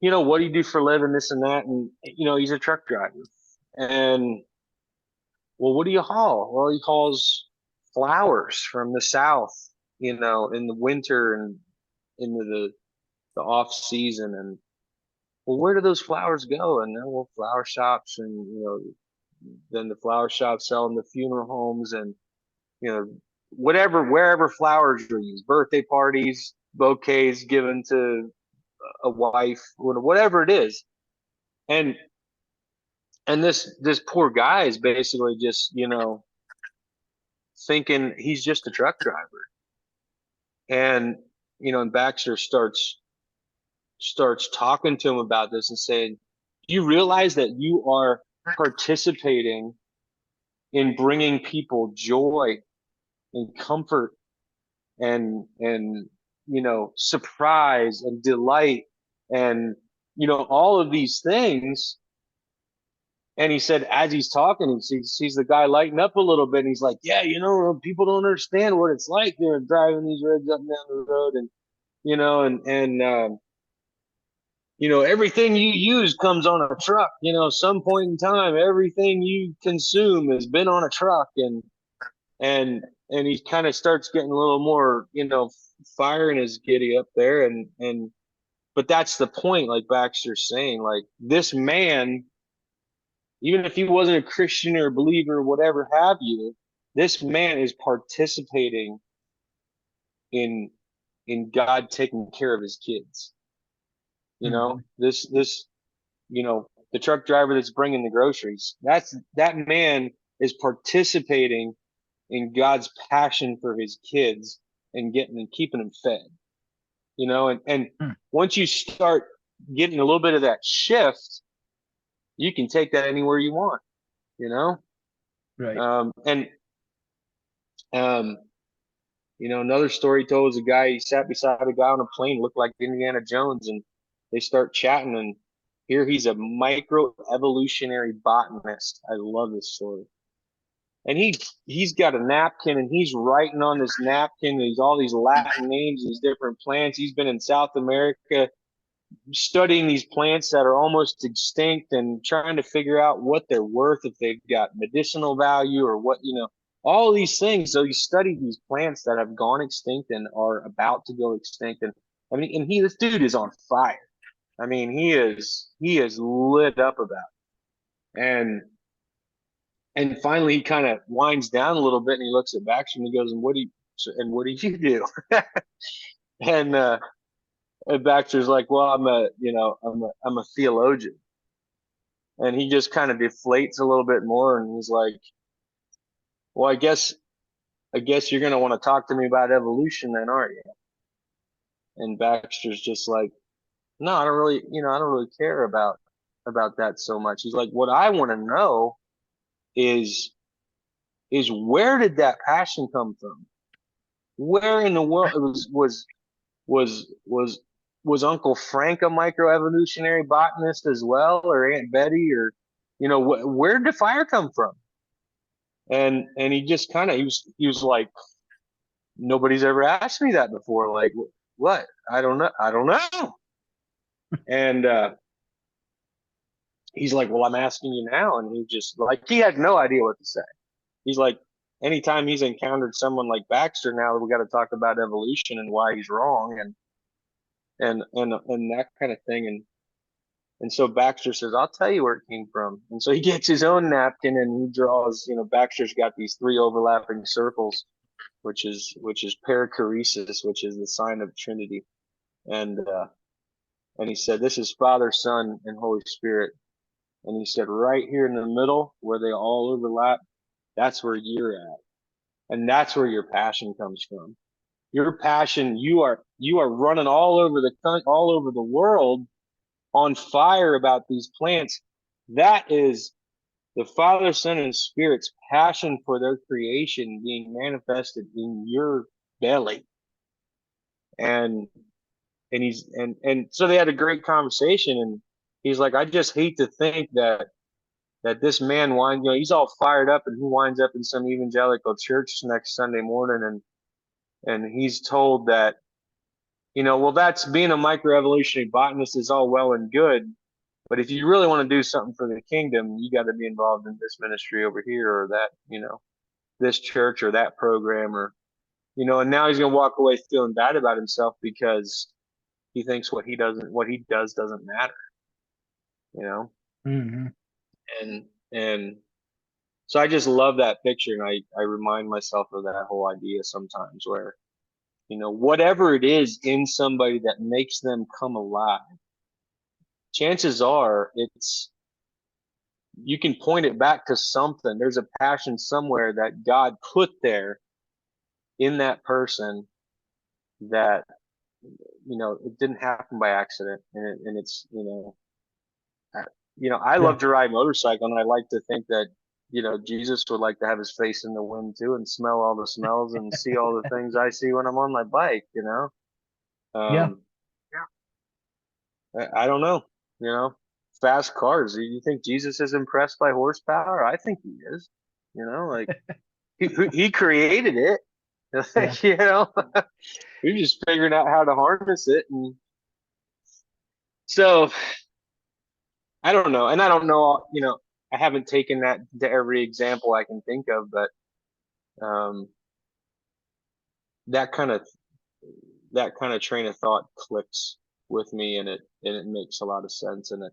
what do you do for a living, this and that, and he's a truck driver. And, well, what do you haul? Well, he hauls flowers from the south, in the winter and into the off season. And, well, where do those flowers go? And then, well, flower shops, and then the flower shops sell them to funeral homes, and wherever flowers are used, birthday parties, bouquets given to a wife, whatever it is. And this poor guy is basically just, thinking he's just a truck driver. And, and Baxter starts talking to him about this and saying, do you realize that you are participating in bringing people joy and comfort and surprise and delight and all of these things? And he said, as he's talking, he sees the guy lighten up a little bit, and he's like, yeah, people don't understand what it's like they're driving these rigs up and down the road, and everything you use comes on a truck. Some point in time, everything you consume has been on a truck. And he kind of starts getting a little more, fire in his giddy up there. But that's the point, like Baxter's saying, like this man, even if he wasn't a Christian or a believer or whatever have you, this man is participating in God taking care of his kids. The truck driver that's bringing the groceries, that man is participating in God's passion for his kids and keeping them fed. And once you start getting a little bit of that shift, you can take that anywhere you want. Right. Another story told was a guy, he sat beside a guy on a plane, looked like Indiana Jones, and they start chatting, and here he's a microevolutionary botanist. I love this story. And he's got a napkin, and he's writing on this napkin, there's all these Latin names, these different plants. He's been in South America studying these plants that are almost extinct and trying to figure out what they're worth, if they've got medicinal value or what, all of these things. So he studied these plants that have gone extinct and are about to go extinct. And I mean, this dude is on fire. I mean, he is lit up about it. And finally he kind of winds down a little bit, and he looks at Baxter and he goes, and what do you do? And Baxter's like, well, I'm a theologian. And he just kind of deflates a little bit more, and he's like, well, I guess you're going to want to talk to me about evolution then, aren't you? And Baxter's just like, no, I don't really care about that so much. He's like, what I want to know is where did that passion come from? Where in the world was Uncle Frank a microevolutionary botanist as well, or Aunt Betty, or where did the fire come from? And he just kind of he was like, nobody's ever asked me that before. Like, what? I don't know. And he's like, well, I'm asking you now. And he just like, he had no idea what to say. He's like, anytime he's encountered someone like Baxter, now we got to talk about evolution and why he's wrong and that kind of thing. And so Baxter says, I'll tell you where it came from. And so he gets his own napkin and he draws, Baxter's got these 3 overlapping circles, which is perichoresis, which is the sign of Trinity. And he said, this is Father, Son, and Holy Spirit. And he said, right here in the middle where they all overlap, that's where you're at. And that's where your passion comes from. Your passion, you are running all over the world on fire about these plants. That is the Father, Son, and Spirit's passion for their creation being manifested in your belly. And so they had a great conversation, and he's like, I just hate to think that this man he's all fired up, and he winds up in some evangelical church next Sunday morning, and he's told that, well, that's being a microevolutionary botanist is all well and good, but if you really want to do something for the kingdom, you got to be involved in this ministry over here, or that, this church or that program, or, and now he's going to walk away feeling bad about himself because he thinks what he does doesn't matter, Mm-hmm. And so I just love that picture, and I remind myself of that whole idea sometimes where, whatever it is in somebody that makes them come alive, chances are you can point it back to something. There's a passion somewhere that God put there in that person that, it didn't happen by accident. And it's, I love to ride motorcycle, and I like to think that, Jesus would like to have his face in the wind too and smell all the smells and see all the things I see when I'm on my bike, Yeah. I don't know, fast cars. Do you think Jesus is impressed by horsepower? I think he is, like he created it. Yeah. We're just figuring out how to harness it. And so I don't know. And I don't know, I haven't taken that to every example I can think of, but that kind of train of thought clicks with me, and it makes a lot of sense. And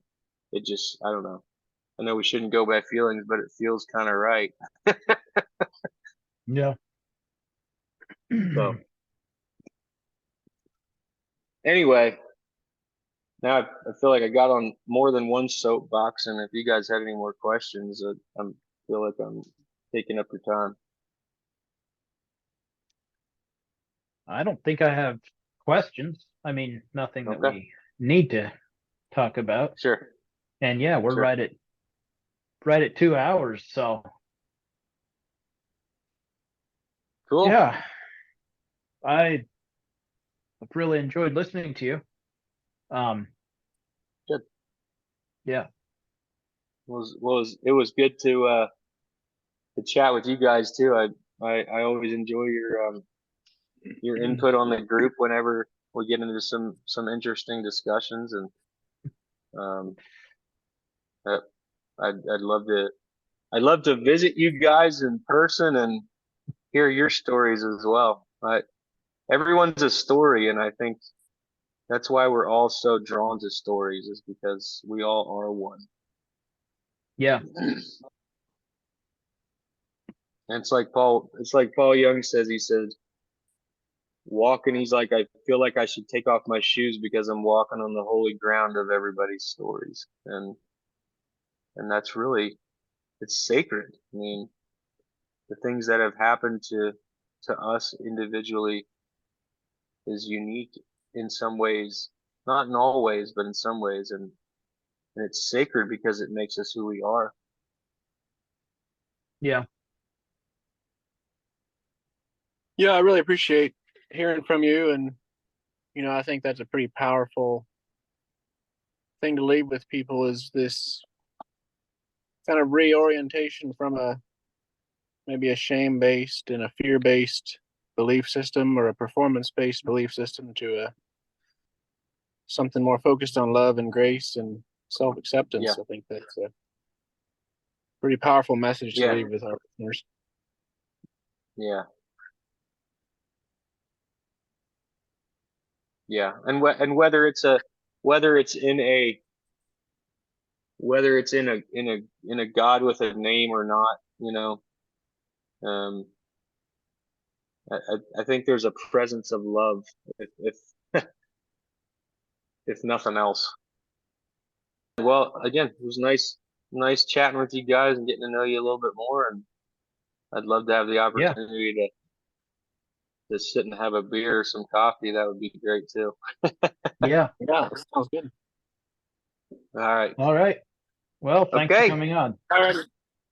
it just, I don't know. I know we shouldn't go by feelings, but it feels kind of right. Yeah. So anyway, now I feel like I got on more than one soapbox, and if you guys had any more questions, I feel like I'm taking up your time. I don't think I have questions. I mean, nothing that Okay. we need to talk about. Sure. And yeah, we're Sure. right at 2 hours. So Cool. yeah, I have really enjoyed listening to you. Good. Yeah. It was good to chat with you guys too. I always enjoy your input on the group whenever we get into some interesting discussions, and I'd love to visit you guys in person and hear your stories as well. Everyone's a story, and I think that's why we're all so drawn to stories, is because we all are one. Yeah. And it's like Paul Young says. He says, walking, he's like, I feel like I should take off my shoes because I'm walking on the holy ground of everybody's stories. And that's really, it's sacred. I mean, the things that have happened to us individually is unique in some ways, not in all ways, but in some ways. And it's sacred because it makes us who we are. Yeah. Yeah, I really appreciate hearing from you, and I think that's a pretty powerful thing to leave with people, is this kind of reorientation from maybe a shame-based and a fear-based belief system, or a performance-based belief system, to something more focused on love and grace and self-acceptance. Yeah. I think that's a pretty powerful message to Yeah. leave with our listeners. Yeah. Yeah. And whether it's in a God with a name or not, I think there's a presence of love, if if nothing else. Well, again, it was nice chatting with you guys and getting to know you a little bit more, and I'd love to have the opportunity to sit and have a beer or some coffee. That would be great too. Yeah. Yeah, that sounds good. All right. Well, thanks for Okay. coming on. All right.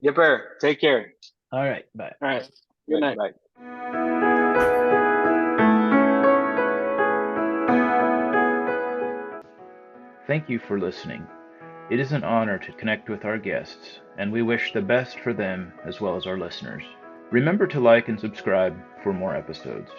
Yipper. Take care. All right. Bye. All right. Good night. Bye. Thank you for listening. It is an honor to connect with our guests, and we wish the best for them as well as our listeners. Remember to like and subscribe for more episodes.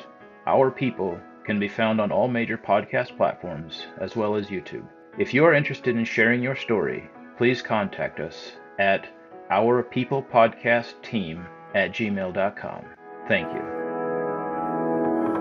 Our People can be found on all major podcast platforms as well as YouTube. If you are interested in sharing your story, please contact us at ourpeoplepodcastteam@gmail.com. Thank you.